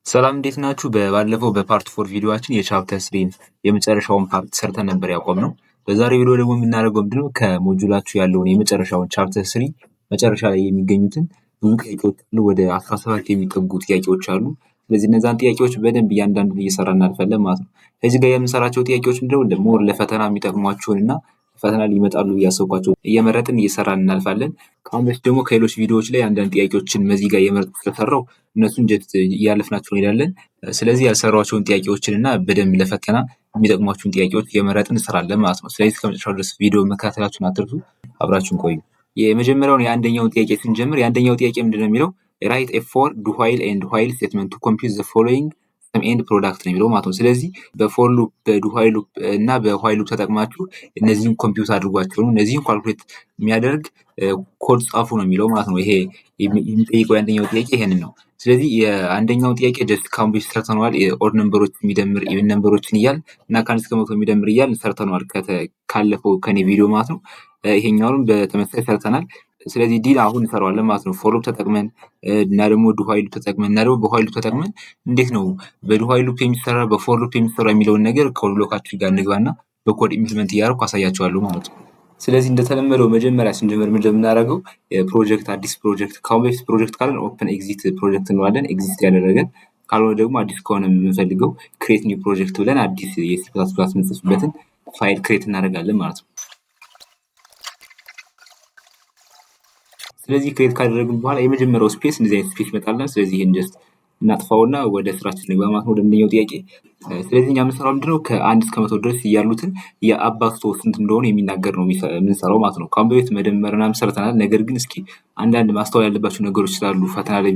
ሰላም እንዴት ናችሁ? ባለፈው በፓርት 4 ቪዲዮአችን የቻፕተር 3 የመጨረሻውን ፓርት ሰርተን ነበር ያቆምነው። በዛሬው ቪዲዮ ደግሞ የምናደርገው ምንድነው ከሞጁላችሁ ያለውን የመጨረሻውን ቻፕተር 3 መጨረሻ ላይ የሚገኙትን ብዙ ጥያቄዎች አሉ። ወደ 17 የሚጠጉ ጥያቄዎች አሉ። ስለዚህ እነዛን ጥያቄዎች በደንብ እያንዳንዱን እየሰራን እናልፋለን ማለት ነው። ከዚህ ጋር የምንሰራቸው ጥያቄዎች ምንድነው ሞር ለፈተና የሚጠቅሟቸውንና ፈተና ሊመጣሉ እያሰብኳቸው እየመረጥን እየሰራን እናልፋለን። ከአሁን በፊት ደግሞ ከሌሎች ቪዲዮዎች ላይ አንዳንድ ጥያቄዎችን እዚህ ጋር እየመረጥኩ ስለሰራው እነሱን ጀስት እያለፍናቸው እንሄዳለን። ስለዚህ ያልሰሯቸውን ጥያቄዎችን እና በደንብ ለፈተና የሚጠቅሟቸውን ጥያቄዎች እየመረጥን እንሰራለን ማለት ነው። ስለዚህ እስከመጨረሻው ድረስ ቪዲዮ መከታተላችሁን አትርሱ፣ አብራችሁን ቆዩ። የመጀመሪያውን የአንደኛውን ጥያቄ ስንጀምር የአንደኛው ጥያቄ ምንድነው የሚለው ራይት ኤ ፎር ዱ ዋይል ኤንድ ዋይል ስቴትመንት ቱ ኮምፒውት ዘ ፎሎዊንግ ሰም ኤንድ ፕሮዳክት ነው የሚለው ማለት ነው። ስለዚህ በፎር ሉፕ በዱ ዋይል ሉፕ እና በዋይል ሉፕ ተጠቅማችሁ እነዚህን ኮምፒውት አድርጓቸው ነው እነዚህን ካልኩሌት የሚያደርግ ኮድ ጻፉ ነው የሚለው ማለት ነው። ይሄ የሚጠይቀው የአንደኛው ጥያቄ ይሄንን ነው። ስለዚህ የአንደኛውን ጥያቄ ጀስት ካሁን በፊት ሰርተነዋል። የኦድ ነምበሮች የሚደምር ኢቭን ነምበሮችን እያል እና ከአንድ እስከ መቶ የሚደምር እያል ሰርተነዋል ካለፈው ከኔ ቪዲዮ ማለት ነው። ይሄኛውንም በተመሳሳይ ሰርተናል። ስለዚህ ዲል አሁን እንሰራዋለን ማለት ነው። ፎር ሉፕ ተጠቅመን እና ደግሞ ዱ ዋይል ሉፕ ተጠቅመን እና ደግሞ በዋይል ሉፕ ተጠቅመን እንዴት ነው በዱ ዋይል ሉፕ የሚሰራ በፎር ሉፕ የሚሰራ የሚለውን ነገር ኮድ ብሎካችን ጋር እንግባና በኮድ ኢምፕሊመንት እያደረኩ አሳያቸዋለሁ ማለት ነው። ስለዚህ እንደተለመደው መጀመሪያ ስንጀምር ምንድን ነው የምናደርገው ፕሮጀክት አዲስ ፕሮጀክት ከአሁን በፊት ፕሮጀክት ካለን ኦፕን ኤግዚት ፕሮጀክት እንለዋለን። ኤግዚስት ያደረገን ካልሆነ ደግሞ አዲስ ከሆነ የምንፈልገው ክሬት ኒው ፕሮጀክት ብለን አዲስ የሲ ፕላስ ፕላስ የምንጽፍበትን ፋይል ክሬት እናደርጋለን ማለት ነው። ስለዚህ ክሬት ካደረግን በኋላ የመጀመሪያው ስፔስ እንደዚህ አይነት ስፔስ ይመጣልን። ስለዚህ ይሄን ጀስት እናጥፋውና ወደ ስራችን እንግባ ማለት ነው። ወደምንኛው ጥያቄ ስለዚህ እኛ የምንሰራው ምንድነው ከአንድ እስከ መቶ ድረስ ያሉትን የአባዝቶ ስንት እንደሆነ የሚናገር ነው የምንሰራው ማለት ነው። ከአሁን በፊት መደመርና ሰርተናል። ነገር ግን እስኪ አንዳንድ ማስተዋል ያለባቸው ነገሮች ስላሉ ፈተና ላይ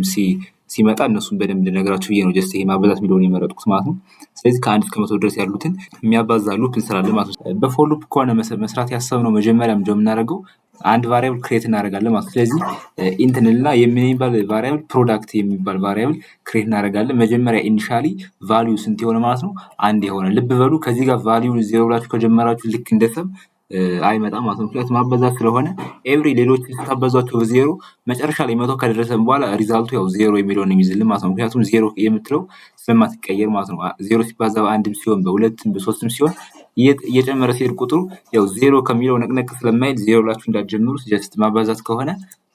ሲመጣ እነሱን በደንብ ልነግራችሁ ብዬ ነው ጀስት ይሄ ማባዛት የሚለውን የመረጥኩት ማለት ነው። ስለዚህ ከአንድ እስከ መቶ ድረስ ያሉትን የሚያባዛ ሉፕ እንሰራለን ማለት ነው። በፎር ሉፕ ከሆነ መስራት ያሰብነው መጀመሪያ ምንድነው የምናደርገው አንድ ቫሪያብል ክሬት እናደርጋለን ማለት ነው። ስለዚህ ኢንት እንልና የሚባል ቫሪያብል ፕሮዳክት የሚባል ቫሪያብል ክሬት እናደርጋለን። መጀመሪያ ኢኒሻሊ ቫልዩ ስንት የሆነ ማለት ነው አንድ የሆነ ልብ በሉ። ከዚህ ጋር ቫልዩ ዜሮ ብላችሁ ከጀመራችሁ ልክ እንደ ሰም አይመጣም ማለት ነው። ምክንያቱም ማባዛት ስለሆነ ኤቭሪ ሌሎች ስታባዟቸው በዜሮ መጨረሻ ላይ መቶ ከደረሰን በኋላ ሪዛልቱ ያው ዜሮ የሚለውን የሚይዝልን ማለት ነው። ምክንያቱም ዜሮ የምትለው ስለማትቀየር ማለት ነው። ዜሮ ሲባዛ በአንድም ሲሆን በሁለትም በሶስትም ሲሆን እየጨመረ ሲሄድ ቁጥሩ ያው ዜሮ ከሚለው ነቅነቅ ስለማይል ዜሮ ብላችሁ እንዳትጀምሩ። ጀስት ማባዛት ከሆነ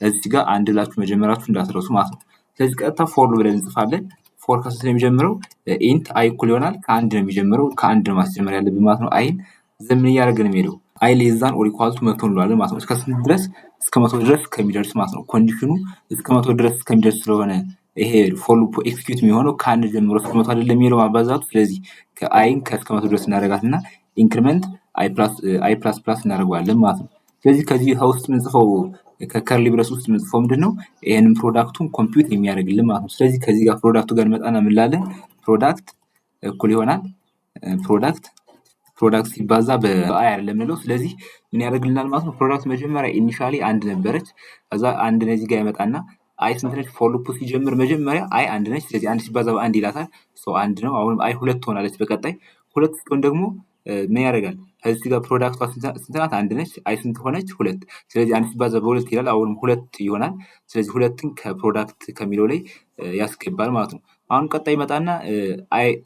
እዚህ ጋር አንድ ብላችሁ መጀመራችሁ እንዳትረሱ ማለት ነው። ስለዚህ ቀጥታ ፎር ብለን እንጽፋለን። ፎር ከስንት ነው የሚጀምረው? ኢንት አይ እኩል ይሆናል ከአንድ ነው የሚጀምረው። ከአንድ ነው ማስጀመር ያለብን ማለት ነው። አይን ዘምን እያደረገ ነው የሚሄደው። አይ ሌዛን ኦር ኢኳል ቱ መቶ እንለዋለን ማለት ነው። እስከ ስንት ድረስ? እስከ መቶ ድረስ ከሚደርስ ማለት ነው። ኮንዲሽኑ እስከ መቶ ድረስ ከሚደርስ ስለሆነ ይሄ ፎር ሉፕ ኤክስኪዩት የሚሆነው ከአንድ ጀምሮ እስከ መቶ አይደለም የሚለው ማባዛቱ። ስለዚህ ከአይን ከእስከ መቶ ድረስ እናደርጋትና ኢንክሪመንት አይ ፕላስ ፕላስ እናደርገዋለን ማለት ነው። ስለዚህ ከዚህ ውስጥ የምንጽፈው ከከርሊ ብረስ ውስጥ የምንጽፈው ምንድነው ይሄንን ፕሮዳክቱን ኮምፒውት የሚያደርግልን ማለት ነው። ስለዚህ ከዚህ ጋር ፕሮዳክቱ ጋር እንመጣና እንላለን ፕሮዳክት እኩል ይሆናል ፕሮዳክት ሲባዛ በአይ አይደለም የምንለው። ስለዚህ ምን ያደርግልናል ማለት ነው። ፕሮዳክት መጀመሪያ ኢኒሻሊ አንድ ነበረች። ከዛ አንድ ነዚህ ጋር ይመጣና አይ ስንት ነች? ፎር ሉፕ ሲጀምር መጀመሪያ አይ አንድ ነች። ስለዚህ አንድ ሲባዛ በአንድ ይላታል። አንድ ነው። አሁንም አይ ሁለት ትሆናለች። በቀጣይ ሁለት ስትሆን ደግሞ ምን ያደርጋል? ከዚህ ጋር ፕሮዳክቷ ስንት ናት? አንድ ነች። አይ ስንት ሆነች? ሁለት። ስለዚህ አንድ ሲባዛ በሁለት ይላል። አሁንም ሁለት ይሆናል። ስለዚህ ሁለትን ከፕሮዳክት ከሚለው ላይ ያስገባል ማለት ነው። አሁን ቀጣይ ይመጣና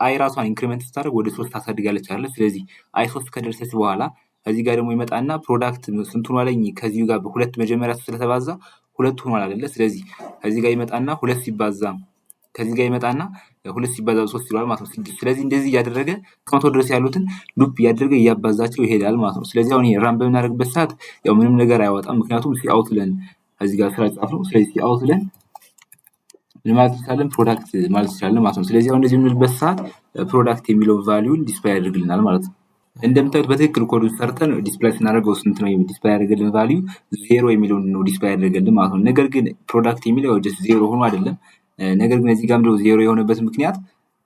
አይ ራሷን ኢንክሪመንት ስታደርግ ወደ 3 ታሳድጋለች አይደል? ስለዚህ አይ 3 ከደረሰች በኋላ ከዚህ ጋር ደግሞ ይመጣና ፕሮዳክት ስንት ሆኗል? ከዚህ ጋር በሁለት መጀመሪያ ስለተባዛ ሁለት ሆኗል አይደለ? ስለዚህ ከዚህ ጋር ይመጣና ሁለት ሲባዛ ከዚህ ጋር ይመጣና ሁለት ሲባዛ 3 ይሏል ማለት ነው። ስለዚህ እንደዚህ እያደረገ ከመቶ ድረስ ያሉትን ሉፕ እያደረገ እያባዛቸው ይሄዳል ማለት ነው። ስለዚህ አሁን ይሄ ራን በምናደርግበት ሰዓት ያው ምንም ነገር አይወጣም። ምክንያቱም ሲአውት ለን ከዚህ ጋር ስላጻፍ ነው። ስለዚህ ሲአውት ለን ማለት እንችላለን ፕሮዳክት ማለት እንችላለን ማለት ነው። ስለዚህ አሁን እንደዚህ የምንልበት ሰዓት ፕሮዳክት የሚለው ቫልዩን ዲስፕሌይ ያደርግልናል ማለት ነው። እንደምታዩት በትክክል ኮዱን ሰርተን ዲስፕሌይ ስናደርገው ስንት ነው ዲስፕሌይ ያደርግልን ቫልዩ ዜሮ የሚለውን ነው ዲስፕሌይ ያደርግልን ማለት ነው። ነገር ግን ፕሮዳክት የሚለው ጀስት ዜሮ ሆኖ አይደለም። ነገር ግን እዚህ ጋር ምንድነው ዜሮ የሆነበት ምክንያት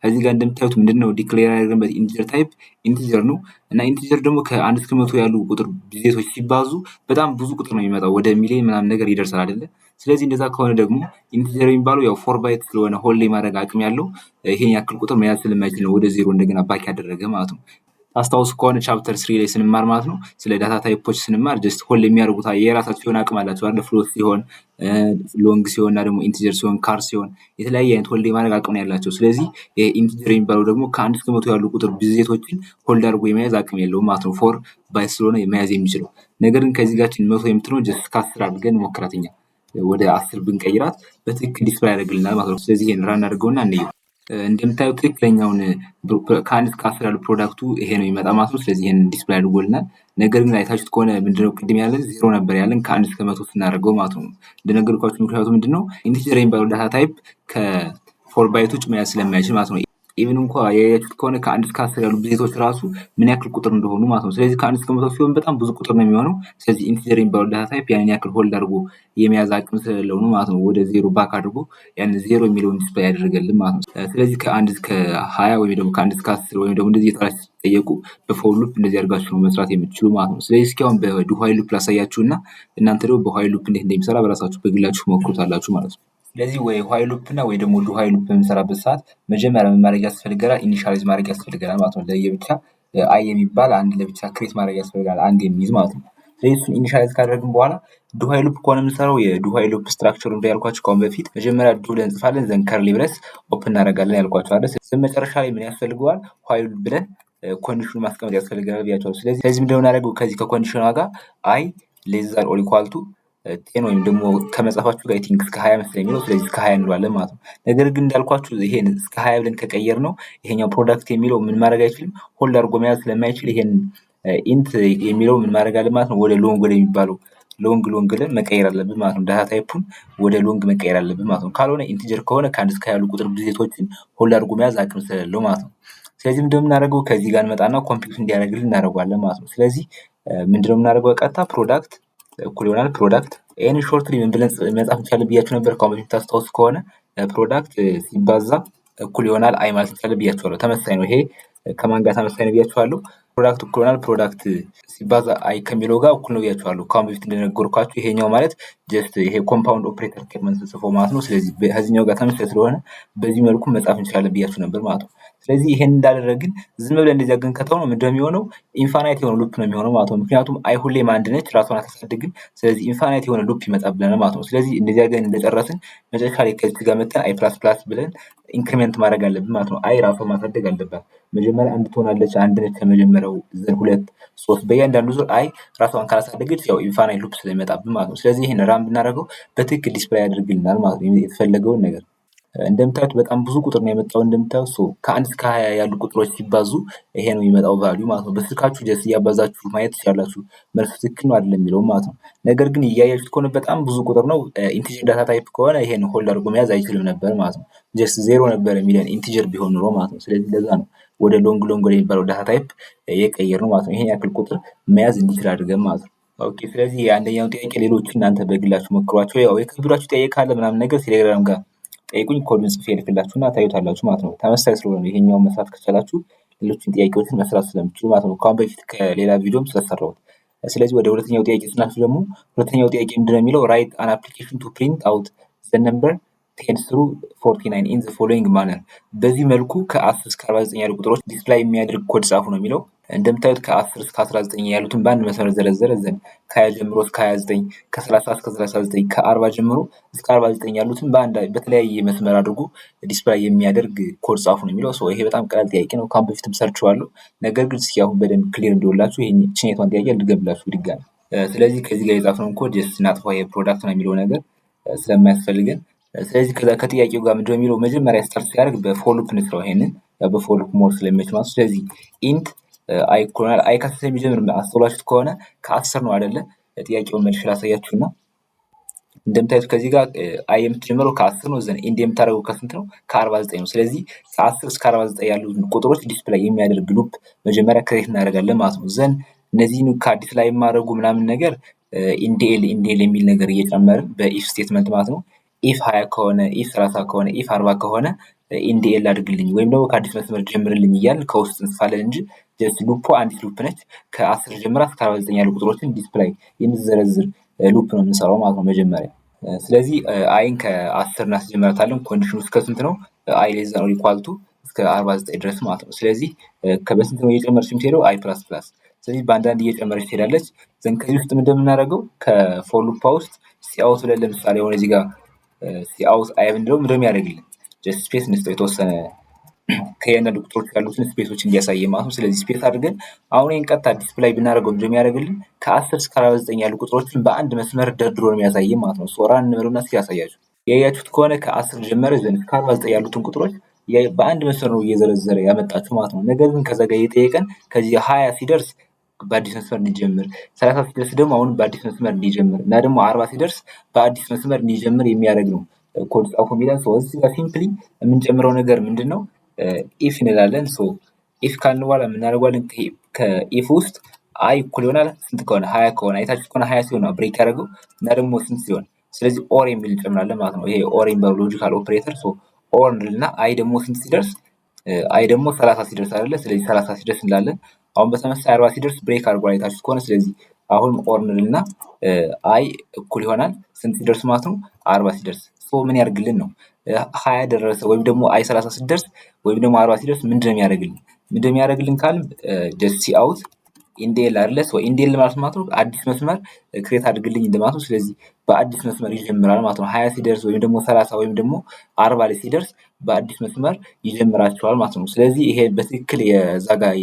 ከዚህ ጋር እንደምታዩት ምንድነው ዲክሌር ያደረግንበት ኢንቲጀር ታይፕ ኢንቲጀር ነው። እና ኢንቲጀር ደግሞ ከአንድ እስከ መቶ ያሉ ቁጥር ብዜቶች ሲባዙ በጣም ብዙ ቁጥር ነው የሚመጣው። ወደ ሚሊዮን ምናምን ነገር ይደርሳል አይደለ? ስለዚህ እንደዛ ከሆነ ደግሞ ኢንቲጀር የሚባለው ያው 4 ባይት ስለሆነ ሆል ላይ ማድረግ አቅም ያለው ይሄን ያክል ቁጥር መያዝ ስለማይችል ነው ወደ ዜሮ እንደገና ባክ ያደረገ ማለት ነው። አስታውስ ከሆነ ቻፕተር 3 ላይ ስንማር ማለት ነው ስለ ዳታ ታይፖች ስንማር ጀስት ሆልድ የሚያደርጉት የራሳቸው የሆነ አቅም አላቸው አይደል? ፍሎት ሲሆን ሎንግ ሲሆን እና ደግሞ ኢንቲጀር ሲሆን ካር ሲሆን የተለያየ አይነት ሆልድ የማድረግ አቅም ነው ያላቸው። ስለዚህ ኢንቲጀር የሚባለው ደግሞ ከ1 እስከ 100 ያሉ ቁጥር ብዜቶችን ሆልድ አድርጎ የመያዝ አቅም የለውም ማለት ነው። ፎር ባይት ስለሆነ መያዝ የሚችለው ነገር ግን ከዚህ ጋር 100 የምትለው ጀስት ከ10 አድርገን ሞክራትኛ ወደ 10 ብንቀይራት በትክክል ዲስፕላይ ያደርግልናል ማለት ነው። ስለዚህ ይሄን ራን አድርገውና እንየው። እንደምታዩት ትክክለኛውን ከ1 እስከ 10 ያለው ፕሮዳክቱ ይሄ ነው የሚመጣ ማለት ነው። ስለዚህ ይሄን ዲስፕላይ አድርጎልናል። ነገር ግን አይታችሁት ከሆነ ምንድነው ቅድም ያለን 0 ነበር ያለን ከ1 እስከ 100 ስናደርገው ማለት ነው። እንደነገርኳችሁ ምክንያቱ ምንድነው ኢንቲጀር የሚባለው ዳታ ታይፕ ከ4 ባይት ውጭ መያዝ ስለማይችል ማለት ነው። ኢቭን እንኳ ያያችሁት ከሆነ ከ1 እስከ 10 ያሉ ብዜቶች ራሱ ምን ያክል ቁጥር እንደሆኑ ማለት ነው። ስለዚህ ከ1 እስከ 100 ሲሆን በጣም ብዙ ቁጥር ነው የሚሆነው። ስለዚህ ኢንቲጀር የሚባለው ዳታ ታይፕ ያንን ያክል ሆልድ አድርጎ የመያዝ አቅም ስለሌለው ነው ማለት ነው። ወደ 0 ባክ አድርጎ ያን 0 የሚለውን ዲስፕላይ ያደርገልን ማለት ነው። ስለዚህ ከ1 እስከ 20 ወይም ደግሞ ከ1 እስከ 10 ወይም ደግሞ እንደዚህ የጠራችሁ ስትጠየቁ በፎር ሉፕ እንደዚህ አድርጋችሁ ነው መስራት የምትችሉ ማለት ነው። ስለዚህ እስኪ አሁን በዱ ዋይል ሉፕ ላሳያችሁና እናንተ ደግሞ በዋይል ሉፕ እንዴት እንደሚሰራ በራሳችሁ በግላችሁ ሞክሩታላችሁ ማለት ነው። ስለዚህ ወይ ዋይል ሉፕ እና ወይ ደግሞ ዱ ዋይል ሉፕ በምንሰራበት ሰዓት መጀመሪያ ምን ማድረግ ያስፈልገናል? ኢኒሻላይዝ ማድረግ ያስፈልገናል ማለት ነው። ለየብቻ አይ የሚባል አንድ ለብቻ ክሬት ማድረግ ያስፈልጋል፣ አንድ የሚይዝ ማለት ነው። ስለዚህ እሱን ኢኒሻላይዝ ካደረግን በኋላ ዱ ዋይል ሉፕ ከሆነ የምንሰራው የዱ ዋይል ሉፕ ስትራክቸሩ እንዳልኳችሁ ከአሁን በፊት መጀመሪያ ዱ ብለን እንጽፋለን፣ ዘን ከርሊ ብለስ ኦፕን እናደርጋለን ያልኳችሁ አይደል? ስለዚህ መጨረሻ ላይ ምን ያስፈልገዋል? ዋይል ብለን ኮንዲሽኑ ማስቀመጥ ያስፈልገናል ብያቸዋለሁ። ስለዚህ ምንድነው የምናደርገው? ከዚህ ከኮንዲሽኑ ጋር አይ ሌስ ዛን ኦር ኢኳል ቱ ቴን ወይም ደግሞ ከመጻፋችሁ ጋር ቲንክ እስከ 20 መስለኝ የሚለው ስለዚህ እስከ 20 እንለዋለን ማለት ነው። ነገር ግን እንዳልኳችሁ ይሄን እስከ 20 ብለን ከቀየር ነው ይሄኛው ፕሮዳክት የሚለው ምን ማድረግ አይችልም፣ ሆልድ አድርጎ መያዝ ስለማይችል ይሄን ኢንት የሚለው ምን ማድረግ አለ ማለት ነው ወደ ሎንግ ወደ የሚባለው ሎንግ ብለን መቀየር አለብን ማለት ነው። ዳታ ታይፑን ወደ ሎንግ መቀየር አለብን ማለት ነው። ካልሆነ ኢንቲጀር ከሆነ ከ1 እስከ 20 ያሉ ቁጥር ብዜቶችን ሆልድ አድርጎ መያዝ አቅም ስለሌለው ማለት ነው። ስለዚህ ምንድነው የምናደርገው? ከዚህ ጋር እንመጣና ኮምፕሊት እንዲያደርግልን እናደርገዋለን ማለት ነው። ስለዚህ ምንድነው የምናደርገው? ቀጥታ ፕሮዳክት እኩል ይሆናል ፕሮዳክት ይሄን ሾርትሊ ምን ብለን መጻፍ እንችላለን ብያችሁ ነበር። ከአሁን በፊት ታስታውሱ ከሆነ ፕሮዳክት ሲባዛ እኩል ይሆናል አይ ማለት እንችላለን ብያችኋለሁ። ተመሳሳይ ነው። ይሄ ከማን ጋር ተመሳሳይ ነው ብያችኋለሁ? ፕሮዳክት እኩል ይሆናል ፕሮዳክት ሲባዛ አይ ከሚለው ጋር እኩል ነው ብያችኋለሁ። ከአሁን በፊት እንደነገርኳችሁ ይሄኛው ማለት ጀስት ይሄ ኮምፓውንድ ኦፕሬተር ስቴትመንት ጽፎ ማለት ነው። ስለዚህ ከዚህኛው ጋር ተመሳሳይ ስለሆነ በዚህ መልኩ መጻፍ እንችላለን ብያችሁ ነበር ማለት ነው። ስለዚህ ይሄን እንዳደረግን ዝም ብለን እንደዚህ አገን ከተውነው ምንድነው የሚሆነው? ኢንፋናይት የሆነ ሉፕ ነው የሚሆነው ማለት ነው። ምክንያቱም አይ ሁሌም አንድ ነች፣ ራሷን አታሳድግም። ስለዚህ ኢንፋናይት የሆነ ሉፕ ይመጣብናል ማለት ነው። ስለዚህ እንደዚህ አገን እንደጨረስን መጨረሻ ላይ ከዚህ ጋር መተን አይ ፕላስ ፕላስ ብለን ኢንክሪመንት ማድረግ አለብን ማለት ነው። አይ ራሷን ማሳደግ አለባት። መጀመሪያ አንድ ትሆናለች፣ አንድ ነች ከመጀመሪያው፣ ዘን 2 3 በእያንዳንዱ ዙር አይ ራሷን ካላሳደገች ያው ኢንፋናይት ሉፕ ስለሚመጣብን ማለት ነው። ስለዚህ ይሄን ራን ብናደርገው በትክክል ዲስፕላይ ያደርግልናል ማለት ነው የተፈለገውን ነገር። እንደምታዩት በጣም ብዙ ቁጥር ነው የመጣው። እንደምታዩት ከ1 እስከ 20 ያሉ ቁጥሮች ሲባዙ ይሄ ነው የሚመጣው ቫልዩ ማለት ነው። በስልካችሁ ጀስት እያባዛችሁ ማየት ትችላላችሁ መልሱ ትክክል ነው አይደለም የሚለው ማለት ነው። ነገር ግን እያያችሁት ከሆነ በጣም ብዙ ቁጥር ነው። ኢንቲጀር ዳታ ታይፕ ከሆነ ይሄን ሆልድ አድርጎ መያዝ አይችልም ነበር ማለት ነው። ጀስት 0 ነበር የሚለን ኢንቲጀር ቢሆን ኑሮ ማለት ነው። ስለዚህ ለዛ ነው ወደ ሎንግ ወደ የሚባለው ዳታ ታይፕ የቀየር ነው ማለት ነው። ይሄን ያክል ቁጥር መያዝ እንዲችል አድርገን ማለት ነው። ኦኬ ስለዚህ የአንደኛው ጥያቄ ሌሎቹ እናንተ በግላችሁ ሞክሯቸው። ያው የከብዳችሁ ጥያቄ ካለ ምናምን ነገር ቴሌግራም ጋር ጠይቁኝ፣ ኮዱን ጽፌ ልክላችሁና ታዩታላችሁ ማለት ነው። ተመሳሳይ ስለሆነ ይሄኛውን መስራት ከቻላችሁ ሌሎችን ጥያቄዎችን መስራት ስለምችሉ ማለት ነው። ከአሁን በፊት ከሌላ ቪዲዮም ስለሰራሁት። ስለዚህ ወደ ሁለተኛው ጥያቄ ስናልፍ ደግሞ ሁለተኛው ጥያቄ ምንድነው የሚለው ራይት አን አፕሊኬሽን ቱ ፕሪንት አውት ዘ ነምበር 10 through 49 in the following manner። በዚህ መልኩ ከ10 እስከ 49 ያሉ ቁጥሮች ዲስፕላይ የሚያደርግ ኮድ ጻፉ ነው የሚለው። እንደምታዩት ከ10 እስከ 19 ያሉትን በአንድ መስመር ዘረዘረ። ዘን ከ20 ጀምሮ እስከ 29፣ ከ30 እስከ 39፣ ከ40 ጀምሮ እስከ 49 ያሉትን በአንድ በተለያየ መስመር አድርጎ ዲስፕላይ የሚያደርግ ኮድ ጻፉ ነው የሚለው። ይሄ በጣም ቀላል ጥያቄ ነው። ከአሁን በፊትም ሰርቼዋለሁ። ነገር ግን እስኪ አሁን በደንብ ክሊር እንዲሆንላችሁ ይሄን ጥያቄ ልድገምላችሁ ድጋሚ። ስለዚህ ከዚህ ጋር የጻፍነውን ኮድ ጀስት እናጥፋው። ይሄ ፕሮዳክት ነው የሚለው ነገር ስለማያስፈልገን ስለዚህ ከዛ ከጥያቄው ጋር ምንድነው የሚለው መጀመሪያ ስታርት ሲያደርግ በፎር ሉፕ እንስራው። ይሄንን በፎር ሉፕ ሞድ ስለሚመች ማለት ነው። ስለዚህ ኢንት አይ ኢኳል አይ ከ10 ስለሚጀምር አስተውላችሁት ከሆነ ከ10 ነው አይደለ? ጥያቄውን መልሼ ላሳያችሁና እንደምታዩት ከዚህ ጋር አይ የምትጀምረው ከ10 ነው። ዘን ኢንድ የምታደርገው ከስንት ነው? ከ49 ነው። ስለዚህ ከ10 እስከ 49 ያሉ ቁጥሮች ዲስፕላይ የሚያደርግ ሉፕ መጀመሪያ ክሬት እናደርጋለን ማለት ነው። ዘን እነዚህን ከአዲስ ላይ የማደርጉ ምናምን ነገር ኢንዲኤል የሚል ነገር እየጨመርን በኢፍ ስቴትመንት ማለት ነው። ኢፍ 20 ከሆነ ኢፍ 30 ከሆነ ኢፍ 40 ከሆነ ኢንዲኤል አድርግልኝ ወይም ደግሞ ከአዲስ መስመር ጀምርልኝ እያልን ከውስጥ እንጽፋለን እንጂ ጀስት ሉፑ አንዲት ሉፕ ነች። ከ10 ጀምራ እስከ 49 ያሉ ቁጥሮችን ዲስፕላይ የምትዘረዝር ሉፕ ነው የምንሰራው ማለት ነው መጀመሪያ። ስለዚህ አይን ከ10 እናስጀምራታለን። ኮንዲሽኑ እስከ ስንት ነው? አይ ሌስ ዛን ኦር ኢኳል ቱ እስከ 49 ድረስ ማለት ነው። ስለዚህ በስንት ነው እየጨመረች የምትሄደው? አይ ፕላስ ፕላስ። ስለዚህ በአንዳንድ እየጨመረች ትሄዳለች። ዘንድ ከዚህ ውስጥ እንደምናደርገው ከፎር ሉፓ ውስጥ ሲአውት ብለን ለምሳሌ የሆነ እዚህ ጋር ሲአውት አይ ብንለው ምንድነው ያደርግልን? ጀስት ስፔስ እንስጠው የተወሰነ ከእያንዳንዱ ቁጥሮች ያሉትን ስፔሶች እንዲያሳይ ማለት ነው። ስለዚህ ስፔስ አድርገን አሁን ይህን ቀጥታ ዲስፕላይ ብናደርገው ምንድነው የሚያደርግልን? ከ10 እስከ 49 ያሉ ቁጥሮችን በአንድ መስመር ደርድሮ ነው የሚያሳይ ማለት ነው። ሶራን እንበለውና እስኪ ያሳያችሁ። ያያችሁት ከሆነ ከ10 ጀመረ ዘንድ እስከ 49 ያሉትን ቁጥሮች በአንድ መስመር ነው እየዘረዘረ ያመጣችሁ ማለት ነው። ነገር ግን ከዛ ጋር እየጠየቀን ከዚህ 20 ሲደርስ በአዲስ መስመር እንዲጀምር፣ 30 ሲደርስ ደግሞ አሁን በአዲስ መስመር እንዲጀምር እና ደግሞ 40 ሲደርስ በአዲስ መስመር እንዲጀምር የሚያደርግ ነው ኮድ ጻፉ የሚለን። እዚህ ጋር ሲምፕሊ የምንጨምረው ነገር ምንድን ነው? ኢፍ እንላለን። ኢፍ ካልን በኋላ የምናደርጓለን ከኢፍ ውስጥ አይ እኩል ይሆናል ስንት ከሆነ 20 ከሆነ አይታችሁ ከሆነ 20 ሲሆን ብሬክ ያደረገው እና ደግሞ ስንት ሲሆን፣ ስለዚህ ኦር የሚል እንጨምራለን ማለት ነው። ይሄ ኦር የሚባለው ሎጂካል ኦፕሬተር ኦር እንልና አይ ደግሞ ስንት ሲደርስ፣ አይ ደግሞ 30 ሲደርስ አይደለ? ስለዚህ 30 ሲደርስ እንላለን። አሁን በተመሳሳይ 40 ሲደርስ ብሬክ አድርጓል አይታችሁ ከሆነ፣ ስለዚህ አሁን ኦር እንልና አይ እኩል ይሆናል ስንት ሲደርስ ማለት ነው? 40 ሲደርስ። ምን ያደርግልን ነው 20 ደረሰ ወይም ደግሞ አይ 30 ሲደርስ ወይም ደግሞ 40 ሲደርስ ምንድነው የሚያደርግልን ካልን ጀስት ሲአውት ኢንዴል አይደለ? ኢንዴል ማለት ነው አዲስ መስመር ክሬት አድርግልኝ እንደማለት ነው። ስለዚህ በአዲስ መስመር ይጀምራል ማለት ነው። 20 ሲደርስ ወይም ደግሞ 30 ወይም ደግሞ 40 ላይ ሲደርስ በአዲስ መስመር ይጀምራቸዋል ማለት ነው። ስለዚህ ይሄ በትክክል የዛ ጋር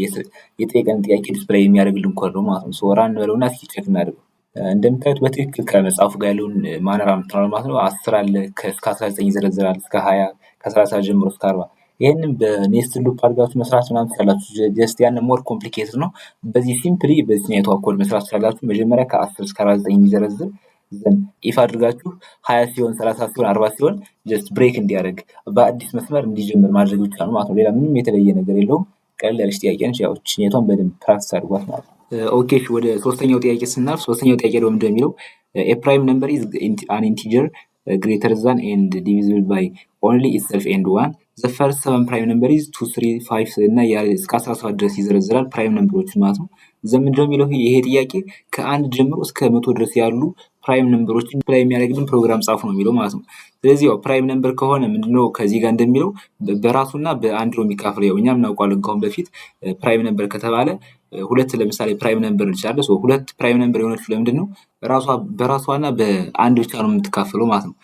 የጠየቀን ጥያቄ ዲስፕሌይ የሚያደርግልን ኮድ ነው ማለት ነው። ሶራን እንበለውና እስኪ ቼክ እናድርገው። እንደምታዩት በትክክል ከመጽሐፉ ጋር ያለውን ማነር አምጥተናል ማለት ነው። 10 አለ እስከ 19 ይዘረዝራል፣ እስከ 20 ከ30 ጀምሮ እስከ 40። ይህንን በኔስትድ ሉፕ አድርጋችሁ መስራት ምናምን ትችላላችሁ። ጀስት ያን ሞር ኮምፕሊኬትድ ነው። በዚህ ሲምፕሊ በዚህ አይነት ኮድ መስራት ትችላላችሁ። መጀመሪያ ከ10 እስከ 49 የሚዘረዝር ዘንድ ኢፍ አድርጋችሁ 20 ሲሆን 30 ሲሆን 40 ሲሆን ጀስት ብሬክ እንዲያደርግ በአዲስ መስመር እንዲጀምር ማድረግ ብቻ ነው ማለት ነው። ሌላ ምንም የተለየ ነገር የለውም። ቀለል ያለች ጥያቄ ነች። ያው ችኛቷን በደንብ ፕራክቲስ አድርጓት ማለት ነው። ኦኬ ወደ ሶስተኛው ጥያቄ ስናልፍ ሶስተኛው ጥያቄ ደግሞ ምንድነው የሚለው ኤ ፕራይም ነምበር ኢዝ አን ኢንቲጀር ግሬተር ዛን ኤንድ ዲቪዚብል ባይ ኦንሊ ኢትሰልፍ ኤንድ ዋን ዘ ፈርስት 7 ፕራይም ነምበር ኢዝ 2 3 5 እና እስከ 17 ድረስ ይዘረዝራል ፕራይም ነምበሮች ማለት ነው። ምንድነው የሚለው ይሄ ጥያቄ ከአንድ ጀምሮ እስከ 100 ድረስ ያሉ ፕራይም ነምበሮችን ፕላይ የሚያደርግልን ፕሮግራም ጻፉ ነው የሚለው ማለት ነው። ስለዚህ ያው ፕራይም ነምበር ከሆነ ምንድነው ከዚህ ጋር እንደሚለው በራሱና በአንድ ነው የሚካፈለው። ያው እኛም እናውቃለን ከአሁን በፊት ፕራይም ነምበር ከተባለ ሁለት ለምሳሌ ፕራይም ነምበር እንችላለን። ሁለት ፕራይም ነምበር የሆነችው ለምንድን ነው? በራሷና በአንድ ብቻ ነው የምትካፈለው ማለት ነው።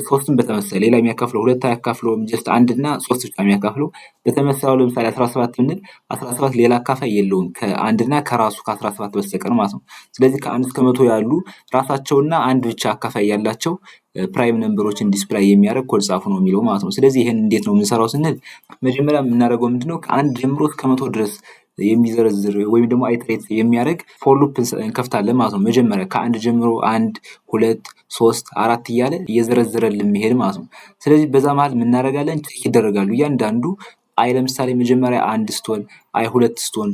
ሶስትን በተመሳሳይ ሌላ የሚያካፍለው ሁለት አያካፍለውም። ጀስት አንድና ሶስት ብቻ የሚያካፍለው። በተመሳሳይ ለምሳሌ 17 ብንል 17 ሌላ አካፋይ የለውም ከአንድና ከራሱ ከ17 በስተቀር ማለት ነው። ስለዚህ ከአንድ እስከ 100 ያሉ ራሳቸውና አንድ ብቻ አካፋይ ያላቸው ፕራይም ነምበሮችን ዲስፕላይ የሚያደርግ ኮድ ጻፉ ነው የሚለው ማለት ነው። ስለዚህ ይሄን እንዴት ነው የምንሰራው ስንል መጀመሪያ የምናደርገው ምንድነው ከአንድ ጀምሮ እስከ 100 ድረስ የሚዘረዝር ወይም ደግሞ አይትሬት የሚያደርግ ፎር ሉፕ እንከፍታለን ማለት ነው። መጀመሪያ ከአንድ ጀምሮ 1 2 3 4 እያለ እየዘረዘረልን የሚሄድ ማለት ነው። ስለዚህ በዛ መሀል የምናደርጋለን ቼክ ይደረጋሉ እያንዳንዱ አይ ለምሳሌ መጀመሪያ 1 ስትሆን አይ 2 ስትሆን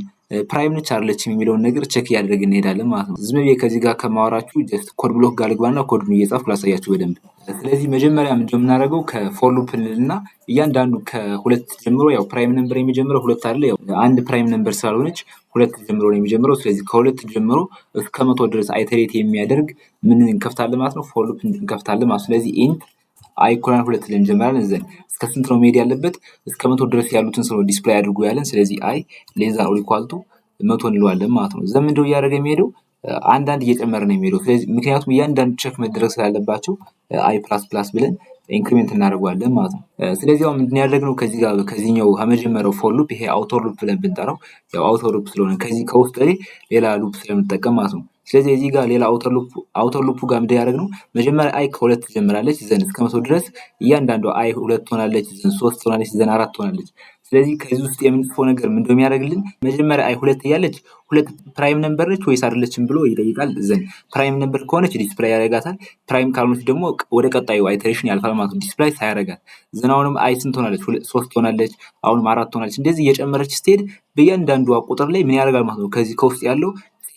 ፕራይም ነች አይደለችም የሚለውን ነገር ቼክ እያደረግን እንሄዳለን ማለት ነው። ዝም ብዬ ከዚህ ጋር ከማወራችሁ ጀስት ኮድ ብሎክ ጋር ልግባና ኮዱን እየጻፍኩ ላሳያችሁ በደንብ። ስለዚህ መጀመሪያ ምንድነው የምናደርገው ከፎር ሉፕ እንልና እያንዳንዱ ከሁለት ጀምሮ ያው ፕራይም ነምበር የሚጀምረው ሁለት አይደለ? ያው አንድ ፕራይም ነምበር ስላልሆነች ሁለት ጀምሮ ነው የሚጀምረው። ስለዚህ ከሁለት ጀምሮ እስከ 100 ድረስ አይተሬት የሚያደርግ ምን እንከፍታለን ማለት ነው? ፎር ሉፕ እንከፍታለን ማለት ነው። ስለዚህ ኢንት አይ ኢኳል 2 ላይ እንጀምራለን። ዘን እስከ ስንት ነው መሄድ ያለበት? እስከ 100 ድረስ ያሉትን ስለ ዲስፕሌይ አድርጉ ያለን። ስለዚህ አይ ሌዛ ኦር ኢኳል ቱ 100 እንለዋለን ማለት ነው። ዘን ምንድነው እያደረገ የሚሄደው አንዳንድ እየጨመረ ነው የሚሄደው። ስለዚህ ምክንያቱም እያንዳንዱ ቼክ መደረግ ስላለባቸው አይ ፕላስ ፕላስ ብለን ኢንክሪሜንት እናደርገዋለን ማለት ነው። ስለዚህ አሁን ምንድን ያደረግነው ከዚህ ጋር ከዚህኛው ከመጀመሪያው ፎር ሉፕ ይሄ አውተር ሉፕ ብለን ብንጠራው ያው አውተር ሉፕ ስለሆነ ከዚህ ከውስጥ ላይ ሌላ ሉፕ ስለምንጠቀም ማለት ነው። ስለዚህ እዚህ ጋር ሌላ አውተር ሉፕ ጋር ምንድን ያደረግነው መጀመሪያ አይ ከሁለት ትጀምራለች ዘን እስከ 100 ድረስ እያንዳንዱ አይ 2 ትሆናለች ዘን 3 ትሆናለች ዘን 4 ትሆናለች። ስለዚህ ከዚህ ውስጥ የምንጽፈው ነገር ምንድነው የሚያደርግልን መጀመሪያ አይ 2 እያለች ሁለት ፕራይም ነምበር ነች ወይስ አይደለችም ብሎ ይጠይቃል። ዘን ፕራይም ነምበር ከሆነች ዲስፕላይ ያደርጋታል። ፕራይም ካልሆነች ደግሞ ወደ ቀጣዩ አይተሬሽን ያልፋል ማለት ነው። ዲስፕላይ ሳያደርጋት ዘን አሁንም አይ ስንት ትሆናለች? 3 ትሆናለች። አሁንም 4 ትሆናለች። እንደዚህ እየጨመረች ስትሄድ በእያንዳንዱ ቁጥር ላይ ምን ያደርጋል ማለት ነው ከዚህ ከውስጥ ያለው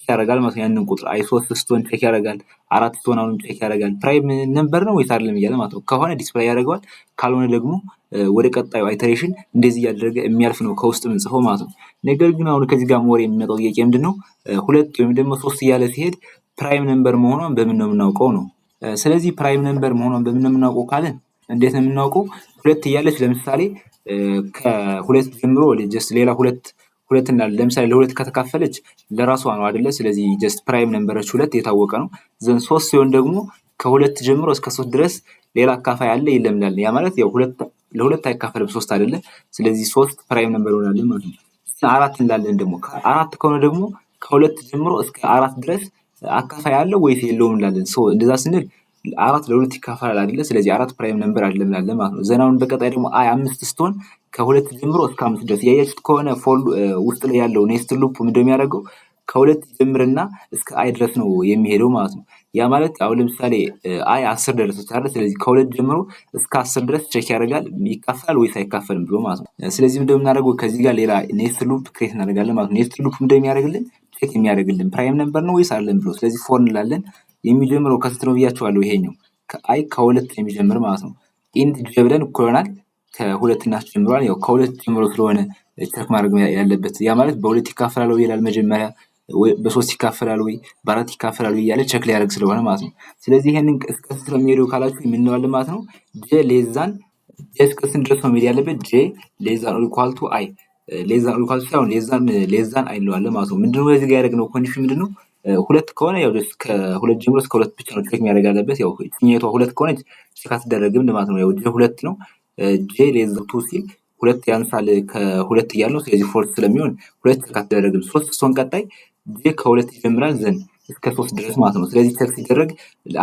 ያደርጋል ማለት ነው። ያንን ቁጥር አይ 3 ስትሆን ቼክ ያደርጋል። 4 ስትሆን አሁንም ቼክ ያደርጋል። ፕራይም ነምበር ነው ወይስ አይደለም እያለ ማለት ነው። ከሆነ ዲስፕላይ ያደርገዋል። ካልሆነ ደግሞ ወደ ቀጣዩ አይተሬሽን እንደዚህ እያደረገ የሚያልፍ ነው ከውስጥ የምንጽፈው ማለት ነው። ነገር ግን አሁን ከዚህ ጋር ሞር የሚመጣው ጥያቄ ምንድነው ሁለት ወይም ደግሞ 3 እያለ ሲሄድ ፕራይም ነምበር መሆኗን በምን ነው የምናውቀው ነው። ስለዚህ ፕራይም ነምበር መሆኗን በምን ነው የምናውቀው ካለን እንዴት ነው የምናውቀው? ሁለት እያለች ለምሳሌ ከሁለት ጀምሮ ጀስት ሌላ ሁለት እንዳለ ለምሳሌ ለሁለት ከተካፈለች ለራሷ ነው አይደለ? ስለዚህ ጀስት ፕራይም ነምበሮች ሁለት የታወቀ ነው። ዘን 3 ሲሆን ደግሞ ከሁለት ጀምሮ እስከ 3 ድረስ ሌላ አካፋይ አለ የለም እንላለን። ያ ማለት ያው ለሁለት አይካፈልም 3 አይደለ? ስለዚህ 3 ፕራይም ነምበር ይሆናል ማለት ነው። አራት እንላለን ደግሞ አራት ከሆነ ደግሞ ከሁለት ጀምሮ እስከ 4 ድረስ አካፋይ አለ ወይስ የለውም እንላለን። እንደዛ ስንል አራት ለሁለት ይካፈላል አይደለ? ስለዚህ አራት ፕራይም ነምበር አይደለም እንላለን ማለት ነው። ዘናውን በቀጣይ ደግሞ አይ 5 ስትሆን ከሁለት ጀምሮ እስከ 5 ድረስ ያያችሁት ከሆነ ውስጥ ላይ ያለው ኔስት ሉፕ ምንድነው የሚያደርገው? ከሁለት ጀምርና እስከ አይ ድረስ ነው የሚሄደው ማለት ነው። ያ ማለት አሁን ለምሳሌ አይ 10 ደረሰች አይደል? ስለዚህ ከሁለት ጀምሮ እስከ 10 ድረስ ቼክ ያደርጋል ይካፈላል ወይስ አይካፈልም ብሎ ማለት ነው። ስለዚህ ምንድነው የምናደርገው? ከዚህ ጋር ሌላ ኔስት ሉፕ ክሬት እናደርጋለን ማለት ነው። ኔስት ሉፕ ምንድነው የሚያደርግልን? ቼክ የሚያደርግልን ፕራይም ነምበር ነው ወይስ አይደለም ብሎ። ስለዚህ ፎር እንላለን። የሚጀምረው ከስንት ነው ብያችኋለሁ? ይሄኛው ከአይ ከሁለት የሚጀምር ማለት ነው። ኢንት ጄ ብለን እኮ ይሆናል ከሁለት እናስጀምረዋል። ያው ከሁለት ጀምሮ ስለሆነ ቼክ ማድረግ ያለበት ያ ማለት በሁለት ይካፈላል ወይ ይላል መጀመሪያ፣ ወይ በሶስት ይካፈላል ወይ በአራት ይካፈላል ወይ እያለ ቼክ ሊያደርግ ስለሆነ ማለት ነው። ስለዚህ ይሄንን እስከ ስንት ነው የሚሄደው ካላችሁ የምንለዋለን ማለት ነው። ጄ ሌዛን እስከ ስንት ድረስ ነው መሄድ ያለበት? ጄ ሌዛን ኦር ኢኳል ቱ አይ ሌዛን ኦር ኢኳል ቱ ሳይሆን ሌዛን አይ እንለዋለን ማለት ነው። ምንድነው እዚህ ጋር ያደረግነው ኮንዲሽን ምንድነው? ሁለት ከሆነ ያው ከሁለት ጀምሮ እስከ ሁለት ብቻ ነው ቼክ የሚያደርግ ያለበት። ያው እኛቷ ሁለት ከሆነች ቼክ አትደረግም ማለት ነው። ያው ጄ ሁለት ነው። ጄ ሌዝ ቱ ሲል ሁለት ያንሳል ከሁለት እያለ ነው። ስለዚህ ፎርስ ስለሚሆን ሁለት ቼክ አትደረግም። ሶስት ስትሆን ቀጣይ ጄ ከሁለት ይጀምራል ዘን እስከ 3 ድረስ ማለት ነው። ስለዚህ ቼክ ሲደረግ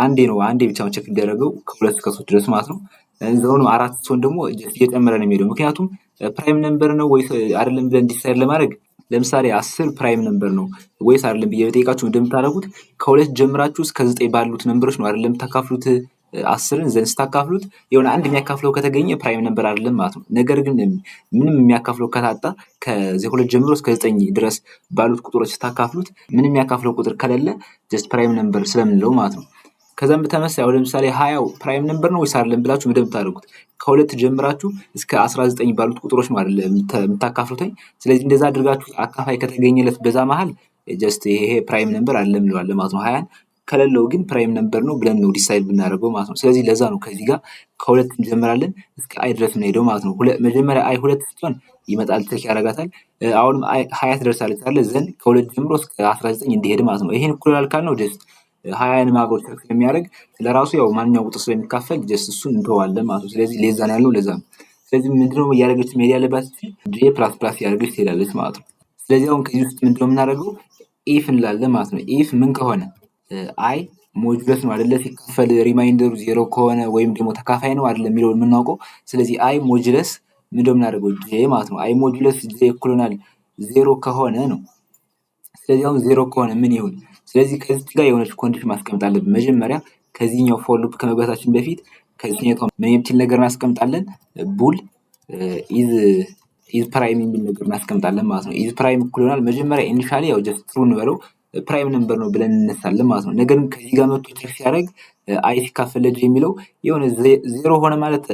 አንዴ ብቻ ነው ቼክ የሚደረገው ከሁለት እስከ 3 ድረስ ማለት ነው። እዛው አራት ሲሆን ደግሞ እየጨመረ ነው የሚሄደው። ምክንያቱም ፕራይም ነምበር ነው ወይስ አይደለም ብለን ዲሳይድ ለማድረግ ለምሳሌ 10 ፕራይም ነምበር ነው ወይስ አይደለም ብዬ በጠይቃችሁ እንደምታደርጉት ከሁለት ጀምራችሁ እስከ 9 ባሉት ነምበሮች ነው አይደለም ታካፍሉት 10ን ዘን ስታካፍሉት የሆነ አንድ የሚያካፍለው ከተገኘ ፕራይም ነምበር አይደለም ማለት ነው። ነገር ግን ምንም የሚያካፍለው ከታጣ ከሁለት ጀምሮ እስከ 9 ድረስ ባሉት ቁጥሮች ስታካፍሉት ምንም የሚያካፍለው ቁጥር ከሌለ ጀስት ፕራይም ነምበር ስለምንለው ማለት ነው። ከዛም በተመሳሳይ አሁን ለምሳሌ 20 ፕራይም ነምበር ነው ወይስ አይደለም ብላችሁ እንደምታደርጉት ከሁለት ጀምራችሁ እስከ 19 ባሉት ቁጥሮች ነው አይደለም የምታካፍሉት። ስለዚህ እንደዛ አድርጋችሁ አካፋይ ከተገኘለት በዛ መሃል ጀስት ይሄ ፕራይም ነምበር አይደለም እንለዋለን ማለት ነው። 20 ከሌለው ግን ፕራይም ነምበር ነው ብለን ነው ዲሳይድ ብናደርገው ማለት ነው። ስለዚህ ለዛ ነው ከዚህ ጋር ከሁለት እንጀምራለን እስከ አይ ድረስ እንሄደው ማለት ነው። መጀመሪያ አይ ሁለት ስትሆን ይመጣል ቼክ ያደርጋታል። አሁንም አይ 20 ትደርሳለች አይደል? ዘንድ ከሁለት ጀምሮ እስከ 19 እንዲሄድ ማለት ነው። ይሄን እኩል ያልካል ነው ጀስት 20ን ማብሮ ቼክ ስለሚያደርግ ስለራሱ ያው ማንኛውም ቁጥር ስለሚካፈል ጀስት እሱን እንተዋለን ማለት ነው። ስለዚህ ሌዛ ነው ያለው ለዛ ነው። ስለዚህ ምንድነው እያደረገች መሄድ ያለባት? ጄ ፕላስ ፕላስ እያደረገች ትሄዳለች ማለት ነው። ስለዚህ አሁን ከዚህ ውስጥ ምንድነው የምናደርገው? ኢፍ እንላለን ማለት ነው። ኢፍ ምን ከሆነ አይ ሞጁለስ ነው አይደለ? ሲካፈል ሪማይንደሩ 0 ከሆነ ወይም ደግሞ ተካፋይ ነው አይደለ የሚለው የምናውቀው። ስለዚህ አይ ሞጁለስ ምንድነው የምናደርገው? ጄ ማለት ነው። አይ ሞጁለስ ጄ እኩል ይሆናል 0 ከሆነ ነው። ስለዚህ አሁን 0 ከሆነ ምን ይሁን? ስለዚህ ከዚህ ጋር የሆነች ኮንዲሽን ማስቀመጥ አለብን። መጀመሪያ ከዚህኛው ፎር ሉፕ ከመግባታችን በፊት ከዚህኛው ምን የምትል ነገር እናስቀምጣለን? ቡል ኢዝ ፕራይም የሚል ነገር እናስቀምጣለን ማለት ነው። ኢዝ ፕራይም እኩል ይሆናል መጀመሪያ ኢኒሻሊ ያው ጀስት ትሩ እንበለው ፕራይም ነምበር ነው ብለን እንነሳለን ማለት ነው። ነገር ግን ከዚህ ጋር መጥቶ ቼክ ሲያደርግ አይ ሲካፈል ለጄ የሚለው የሆነ 0 ሆነ ማለት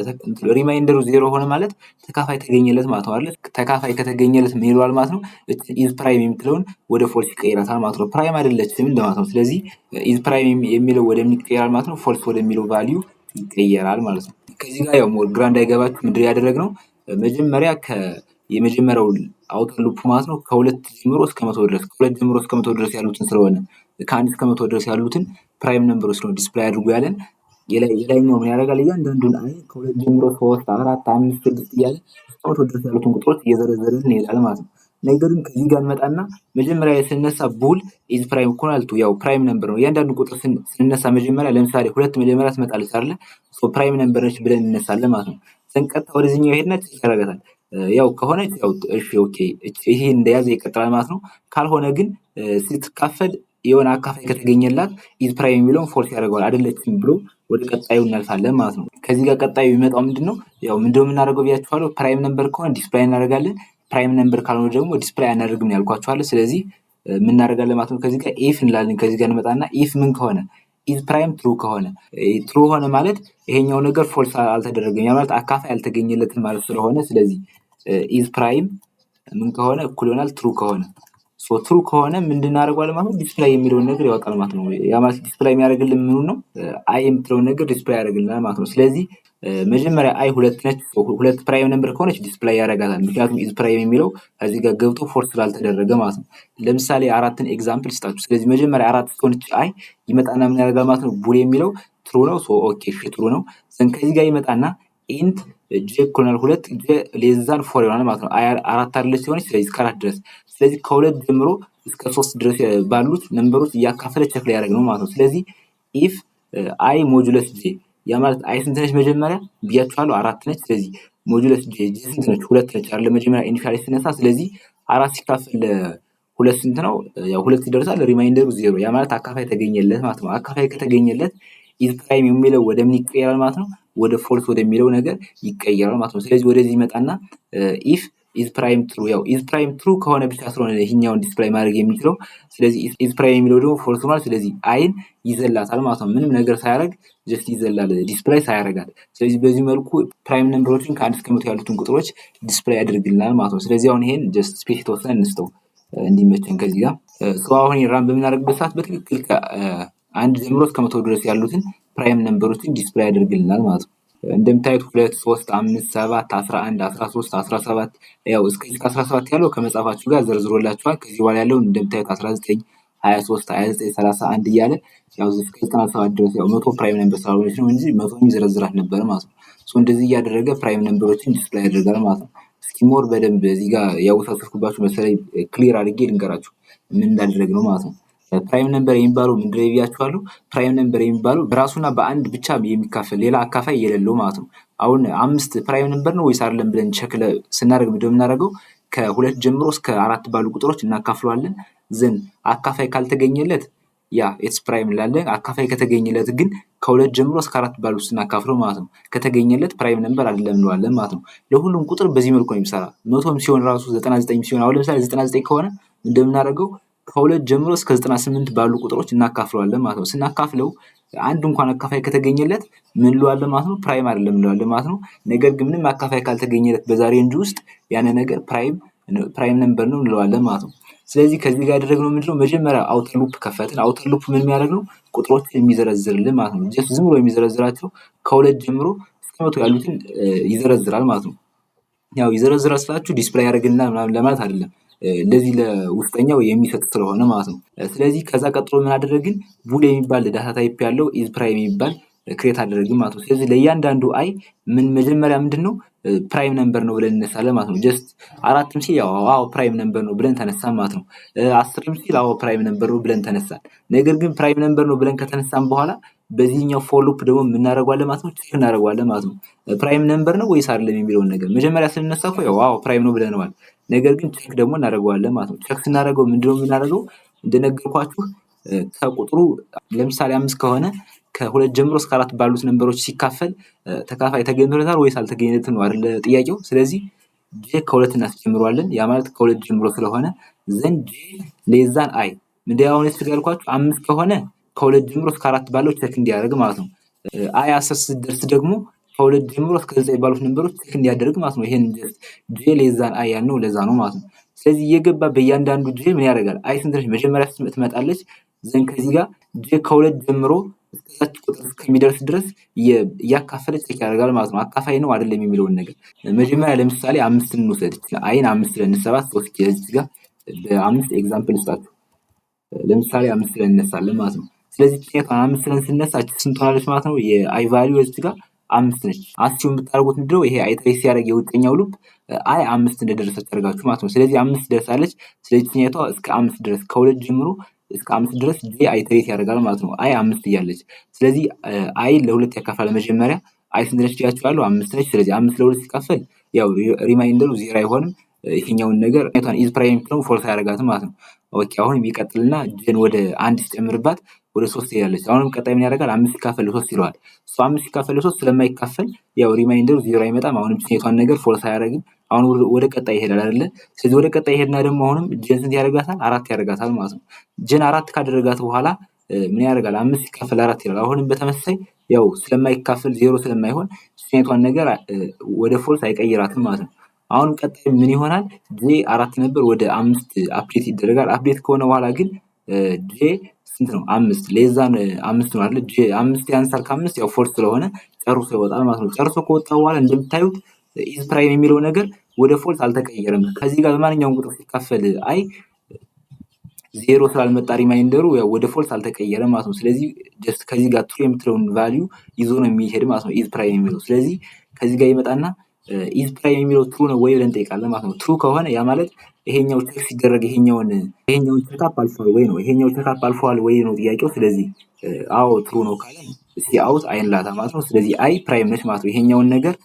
ሪማይንደሩ 0 ሆነ ማለት ተካፋይ ተገኘለት ማለት ነው አይደል? ተካፋይ ከተገኘለት ምን ይለዋል ማለት ነው? ኢዝ ፕራይም የምትለውን ወደ ፎልስ ይቀይራታል ማለት ነው። ፕራይም አይደለችም ማለት ነው። ስለዚህ ኢዝ ፕራይም የሚለው ወደ ምን ይቀየራል ማለት ነው? ፎልስ ወደሚለው ቫልዩ ይቀየራል ማለት ነው። ከዚህ ጋር ያው ሞር ግራ እንዳይገባችሁ ምንድን ያደረግነው መጀመሪያ የመጀመሪያው አውተር ሉፕ ማለት ነው ከሁለት ጀምሮ እስከ 100 ድረስ ከሁለት ጀምሮ እስከ 100 ድረስ ያሉትን ስለሆነ ከአንድ እስከ 100 ድረስ ያሉትን ፕራይም ነምበሮች ነው ዲስፕሌይ አድርጎ ያለን። የላይኛው ምን ያደርጋል? እያንዳንዱን አይ ከሁለት ጀምሮ 3 4 5 6 እያለ እስከ 100 ድረስ ያሉትን ቁጥሮች እየዘረዘርን ይሄዳል ማለት ነው። ነገር ግን ከዚህ ጋር እንመጣና መጀመሪያ ስንነሳ ቡል ኢዝ ፕራይም እኩል ቱ ያው ፕራይም ነምበር ነው። እያንዳንዱ ቁጥር ስንነሳ መጀመሪያ ለምሳሌ ሁለት መጀመሪያ ትመጣለች አይደለ? ፕራይም ነምበር ነች ብለን እንነሳለን ማለት ነው። ስንቀጥታ ወደዚህኛው ሄድና ያደርጋታል ያው ከሆነ ያው እሺ ኦኬ ይሄ እንደያዘ ይቀጥላል ማለት ነው። ካልሆነ ግን ስትካፈል የሆነ አካፋይ ከተገኘላት ኢዝ ፕራይም የሚለውን ፎልስ ያደርገዋል አይደለችም ብሎ ወደ ቀጣዩ እናልፋለን ማለት ነው። ከዚህ ጋር ቀጣዩ የሚመጣው ምንድነው? ያው ምንድነው የምናደርገው ብያችኋለሁ። ፕራይም ነምበር ከሆነ ዲስፕላይ እናደርጋለን። ፕራይም ነምበር ካልሆነ ደግሞ ዲስፕላይ አናደርግም ያልኳችኋለሁ። ስለዚህ ምን እናደርጋለን ማለት ነው። ከዚህ ጋር ኢፍ እንላለን። ከዚህ ጋር እንመጣና ኢፍ ምን ከሆነ ኢዝ ፕራይም ትሩ ከሆነ ትሩ ሆነ ማለት ይሄኛው ነገር ፎልስ አልተደረገም ያ ማለት አካፋይ አልተገኘለትም ማለት ስለሆነ ስለዚህ ኢዝ ፕራይም ምን ከሆነ እኩል ይሆናል ትሩ ከሆነ ትሩ ከሆነ ምንድን እናደርገዋለን ማለት ነው? ዲስፕላይ የሚለውን ነገር ያወጣል ማለት ነው። ያ ማለት ዲስፕላይ የሚያደርግልን ምኑን ነው? አይ የምትለውን ነገር ዲስፕላይ ያደርግልናል ማለት ነው። ስለዚህ መጀመሪያ አይ 2 ነች። ሁለት ፕራይም ነምበር ከሆነች ዲስፕላይ ያደርጋታል። ምክንያቱም ኢዝ ፕራይም የሚለው እዚህ ጋር ገብቶ ፎርስ ስላልተደረገ ማለት ነው። ለምሳሌ አራትን ኤግዛምፕል ስጣችሁ። ስለዚህ መጀመሪያ 4 እስከሆነች አይ ይመጣና ምን ያደርጋል ማለት ነው? ቡል የሚለው ትሩ ነው። ኦኬ እሺ ትሩ ነው። ዘን ከዚህ ጋር ይመጣና ኢንት ጄ ኢኳል 2 ጄ ሌዛን 4 ይሆናል ማለት ነው። አይ 4 አይደለች ሲሆነች ስለዚህ እስከ 4 ድረስ ስለዚህ ከ2 ጀምሮ እስከ 3 ድረስ ባሉት ነምበሮች እያካፈለ ቼክ ላይ ያደርግ ነው ማለት ነው። ስለዚህ ኢፍ አይ ሞጁለስ ጄ ያ ማለት አይ ስንት ነች? መጀመሪያ ብያችኋለሁ 4 ነች። ስለዚህ ሞጁለስ ጄ ስንት ነች? 2 ነች አይደል? መጀመሪያ ኢኒሻሊ ሲነሳ ስለዚህ 4 ሲካፈል ሁለት ስንት ነው? ያው 2 ይደርሳል። ሪማይንደሩ 0 ያ ማለት አካፋይ ተገኘለት ማለት ነው። አካፋይ ከተገኘለት ኢዝ ፕራይም የሚለው ወደ ምን ይቀየራል ማለት ነው? ወደ ፎልስ ወደሚለው ነገር ይቀየራል ማለት ነው። ስለዚህ ወደዚህ ይመጣና ኢፍ ኢዝ ፕራይም ትሩ ያው ኢዝ ፕራይም ትሩ ከሆነ ብቻ ስለሆነ ይሄኛውን ዲስፕላይ ማድረግ የሚችለው ስለዚህ ኢዝ ፕራይም የሚለው ደግሞ ፎልስ ሆኗል። ስለዚህ አይን ይዘላታል ማለት ነው። ምንም ነገር ሳያደርግ ጀስት ይዘላል ዲስፕላይ ሳያደርጋት። ስለዚህ በዚህ መልኩ ፕራይም ነምበሮችን ከ1 እስከ 100 ያሉትን ቁጥሮች ዲስፕላይ ያደርግልናል ማለት ነው። ስለዚህ አሁን ይሄን ጀስት ስፔስ የተወሰነ እንስተው እንዲመቸን ከዚህ ጋር አሁን ራን በምናደርግበት ሰዓት በትክክል ከ1 ጀምሮ እስከ 100 ድረስ ያሉትን ፕራይም ነምበሮችን ዲስፕላይ ያደርግልናል ማለት ነው። እንደምታዩት 2 3 5 7 11 13 17 ያው እስከዚህ ከ17 ያለው ከመጻፋችሁ ጋር ዘርዝሮላችኋል። ከዚህ በኋላ ያለው እንደምታዩት 19 23 29 31 እያለ ያው እስከ 97 ድረስ ያው 100 ፕራይም ነምበር ስላልሆነች ነው እንጂ 100ም ይዘረዝራት ነበር ማለት ነው። እንደዚህ እያደረገ ፕራይም ነምበሮችን ዲስፕላይ ያደርጋል ማለት ነው። እስኪ ሞር በደንብ እዚህ ጋር ያወሳሰብኩባችሁ መሰለኝ ክሊር አድርጌ ልንገራችሁ ምን እንዳደረግ ነው ማለት ነው። ፕራይም ነምበር የሚባለው ምንድነው ብያችኋለሁ። ፕራይም ነምበር የሚባለው በራሱና በአንድ ብቻ የሚካፈል ሌላ አካፋይ የሌለው ማለት ነው። አሁን 5 ፕራይም ነምበር ነው ወይስ አይደለም ብለን ቼክ ስናደርግ ምንድነው የምናደርገው? ከ2 ጀምሮ እስከ 4 ባሉ ቁጥሮች እናካፍለዋለን። ዘን አካፋይ ካልተገኘለት ያ ኤክስ ፕራይም እንላለን። አካፋይ ከተገኘለት ግን ከ2 ጀምሮ እስከ 4 ባሉት ስናካፍለው ማለት ነው ከተገኘለት ፕራይም ነምበር አይደለም እንለዋለን ማለት ነው። ለሁሉም ቁጥር በዚህ መልኩ ነው የሚሰራ። 100ም ሲሆን ራሱ 99 ሲሆን አሁን ለምሳሌ 99 ከሆነ እንደምናደርገው ከ2 ጀምሮ እስከ 98 ባሉ ቁጥሮች እናካፍለዋለን ማለት ነው። ስናካፍለው አንድ እንኳን አካፋይ ከተገኘለት ምን እንለዋለን ማለት ነው? ፕራይም አይደለም እንለዋለን ማለት ነው። ነገር ግን ምንም አካፋይ ካልተገኘለት በዛ ሬንጅ ውስጥ ያን ነገር ፕራይም ነምበር ነው እንለዋለን ማለት ነው። ስለዚህ ከዚህ ጋር ያደረግነው ምንድነው? መጀመሪያ አውተር ሉፕ ከፈትን። አውተር ሉፕ ምን የሚያደርገው ቁጥሮችን የሚዘረዝርልን ማለት ነው። ጀስት ዝም ብሎ የሚዘረዝራቸው ከ2 ጀምሮ እስከ 100 ያሉትን ይዘረዝራል ማለት ነው። ያው ይዘረዝራል ስላችሁ ዲስፕላይ ያደርግልናል ምናምን ለማለት አይደለም። እንደዚህ ለውስጠኛው የሚሰጥ ስለሆነ ማለት ነው። ስለዚህ ከዛ ቀጥሎ ምን አደረግን? ቡል የሚባል ዳታ ታይፕ ያለው ኢዝ ፕራይም የሚባል ክሬት አደረግን ማለት ነው። ስለዚህ ለእያንዳንዱ አይ ምን መጀመሪያ ምንድነው ፕራይም ነምበር ነው ብለን እንነሳለን ማለት ነው። ጀስት 4ም ሲል ያው አዎ ፕራይም ነምበር ነው ብለን ተነሳን ማለት ነው። 10ም ሲል አዎ ፕራይም ነምበር ነው ብለን ተነሳን። ነገር ግን ፕራይም ነምበር ነው ብለን ከተነሳን በኋላ በዚህኛው ፎር ሉፕ ደግሞ የምናደርገዋለን ማለት ነው። ቼክ እናደርገዋለን ማለት ነው። ፕራይም ነምበር ነው ወይስ አይደለም የሚለውን ነገር መጀመሪያ ስንነሳ እኮ ያው አዎ ፕራይም ነው ብለነዋል። ነገር ግን ቼክ ደግሞ እናደርገዋለን ማለት ነው። ቼክ ስናደርገው ምንድነው የምናደርገው? እንደነገርኳችሁ ከቁጥሩ ለምሳሌ 5 ከሆነ ከ2 ጀምሮ እስከ 4 ባሉት ነምበሮች ሲካፈል ተካፋይ ተገኝቶለታል ወይስ አልተገኘለትም ነው አይደል ጥያቄው። ስለዚህ ጄ ከ2 እናስጀምረዋለን። ያ ማለት ከ2 ጀምሮ ስለሆነ ዘን ጄ ሌዛን አይ ምንድነው አሁን ያልኳችሁ 5 ከሆነ ከ2 ጀምሮ እስከ 4 ባለው ቼክ እንዲያደርግ ማለት ነው። አይ 10 ስትደርስ ደግሞ ከ2 ጀምሮ እስከ 9 ባሉት ነምበሮች ቼክ እንዲያደርግ ማለት ነው። ይሄን ጄ ሌዛን አይ ያልነው ለዛ ነው ማለት ነው። ስለዚህ እየገባ በእያንዳንዱ ጄ ምን ያደርጋል? አይ ስንት ነች? መጀመሪያ ትመጣለች። ዘን ከዚህ ጋር ጄ ከ2 ጀምሮ እስከዛች ቁጥር እስከሚደርስ ድረስ እያካፈለ ቼክ ያደርጋል ማለት ነው። አካፋይ ነው አይደለም የሚለውን ነገር መጀመሪያ ለምሳሌ 5 እንውሰድ። አይን 5 ለንሰባት 3 እዚህ ጋር በ5 ኤግዛምፕል ልስጣችሁ። ለምሳሌ 5 ለንነሳለን ማለት ነው። ስለዚህ ቼክ 5 ለን ስንነሳ ስንት ሆናለች ማለት ነው? የአይ ቫልዩ እዚህ ጋር 5 ነች። አስዩም ብታደርጉት ምንድነው ይሄ አይ ትሬስ ሲያደርግ የውጠኛው ሉፕ አይ 5 እንደደረሰች አድርጋችሁ ማለት ነው። ስለዚህ 5 ደርሳለች። ስለዚህ ቼቷ እስከ 5 ድረስ ከ2 ጀምሮ እስከ 5 ድረስ ጄ አይ ትሬት ያደርጋል ማለት ነው። አይ 5 እያለች ስለዚህ አይ ለ2 ያካፍላል። መጀመሪያ አይ ስንት ነች ብያችኋለሁ? 5 ነች። ስለዚህ 5 ለ2 ሲካፈል ያው ሪማይንደሩ 0 አይሆንም። ይሄኛውን ነገር ኢዝ ፕራይም ነው ፎልስ ያደርጋትም ማለት ነው። ኦኬ አሁን ቢቀጥልና ጄን ወደ 1 ሲጨምርባት ወደ 3 ትሄዳለች። አሁንም ቀጣይ ምን ያደርጋል? 5 ሲካፈል ለ3 ይለዋል። 5 ሲካፈል ለ3 ስለማይካፈል ያው ሪማይንደሩ 0 አይመጣም። አሁንም ቼቷን ነገር ፎልስ አያደርግም። አሁን ወደ ቀጣይ ይሄዳል አይደለ? ስለዚህ ወደ ቀጣይ ይሄድና ደግሞ አሁንም ጄን ስንት ያደርጋታል? 4 ያደርጋታል ማለት ነው። ጄን 4 ካደረጋት በኋላ ምን ያደርጋል? 5 ሲካፈል 4 ይላል። አሁንም በተመሳሳይ ያው ስለማይካፈል 0 ስለማይሆን ቼቷን ነገር ወደ ፎልስ አይቀይራትም ማለት ነው። አሁን ቀጣይ ምን ይሆናል? ጄ 4 ነበር ወደ 5 አፕዴት ይደረጋል። አፕዴት ከሆነ በኋላ ግን ጄ ስንት ነው? 5 ሌዛን 5 ነው አይደል? 5 ያንሳል ከ5 ያው ፎልስ ስለሆነ ጨርሶ ይወጣል ማለት ነው። ጨርሶ ከወጣ በኋላ እንደምታዩት ኢዝ ፕራይም የሚለው ነገር ወደ ፎልስ አልተቀየረም። ከዚህ ጋር በማንኛውም ቁጥር ሲካፈል አይ ዜሮ ስላልመጣ ሪማይንደሩ ያው ወደ ፎልስ አልተቀየረም ማለት ነው። ስለዚህ ጀስት ከዚህ ጋር ትሩ የምትለውን ቫልዩ ይዞ ነው የሚሄድ ማለት ነው ኢዝ ፕራይም የሚለው። ስለዚህ ከዚህ ጋር ይመጣና ኢዝ ፕራይም የሚለው ትሩ ነው ወይ ብለን እንጠይቃለን ማለት ነው። ትሩ ከሆነ ያ ማለት ይሄኛው ቼክ ሲደረግ ይሄኛውን ቼክአፕ አልፏል ወይ ነው። ይሄኛው ቼክአፕ አልፏል ወይ ነው ጥያቄው። ስለዚህ አዎ ትሩ ነው ካለ እስቲ አውት አይንላታ ማለት ነው። ስለዚህ አይ ፕራይም ነች ማለት ነው። ይሄኛውን ነገር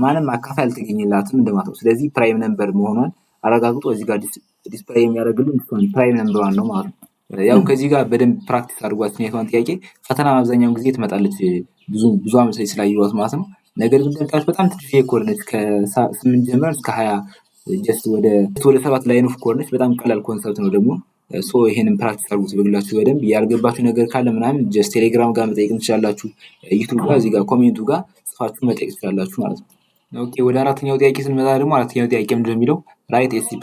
ማንም አካፋይ አልተገኘላትም እንደማለት ነው። ስለዚህ ፕራይም ነምበር መሆኗን አረጋግጦ እዚህ ጋር ዲስፕሌይ የሚያደርግልን እሷን ፕራይም ነምበሯን ነው ማለት ነው። ያው ከዚህ ጋር በደንብ ፕራክቲስ አድርጓት የቷን ጥያቄ ፈተና አብዛኛውን ጊዜ ትመጣለች ብዙ ዓመት ላይ ስላየኋት ማለት ነው። ነገር ግን እንደምታዩት በጣም ትንሽ ኮድ ነች። ከ8 ጀምረን እስከ 20 ጀስት ወደ 7 ላይን ኦፍ ኮድ ነች። በጣም ቀላል ኮንሰፕት ነው ደግሞ ይሄንን ፕራክቲስ አድርጉት በግላችሁ በደንብ። ያልገባችሁ ነገር ካለ ምናምን ጀስት ቴሌግራም ጋር መጠየቅ ትችላላችሁ። ዩቲዩብ ጋር እዚህ ጋር ኮሜንቱ ጋር ጽፋችሁ መጠየቅ ትችላላችሁ ማለት ነው። ኦኬ ወደ አራተኛው ጥያቄ ስንመጣ ደግሞ አራተኛው ጥያቄ ምንድነው የሚለው ራይት ኤ C++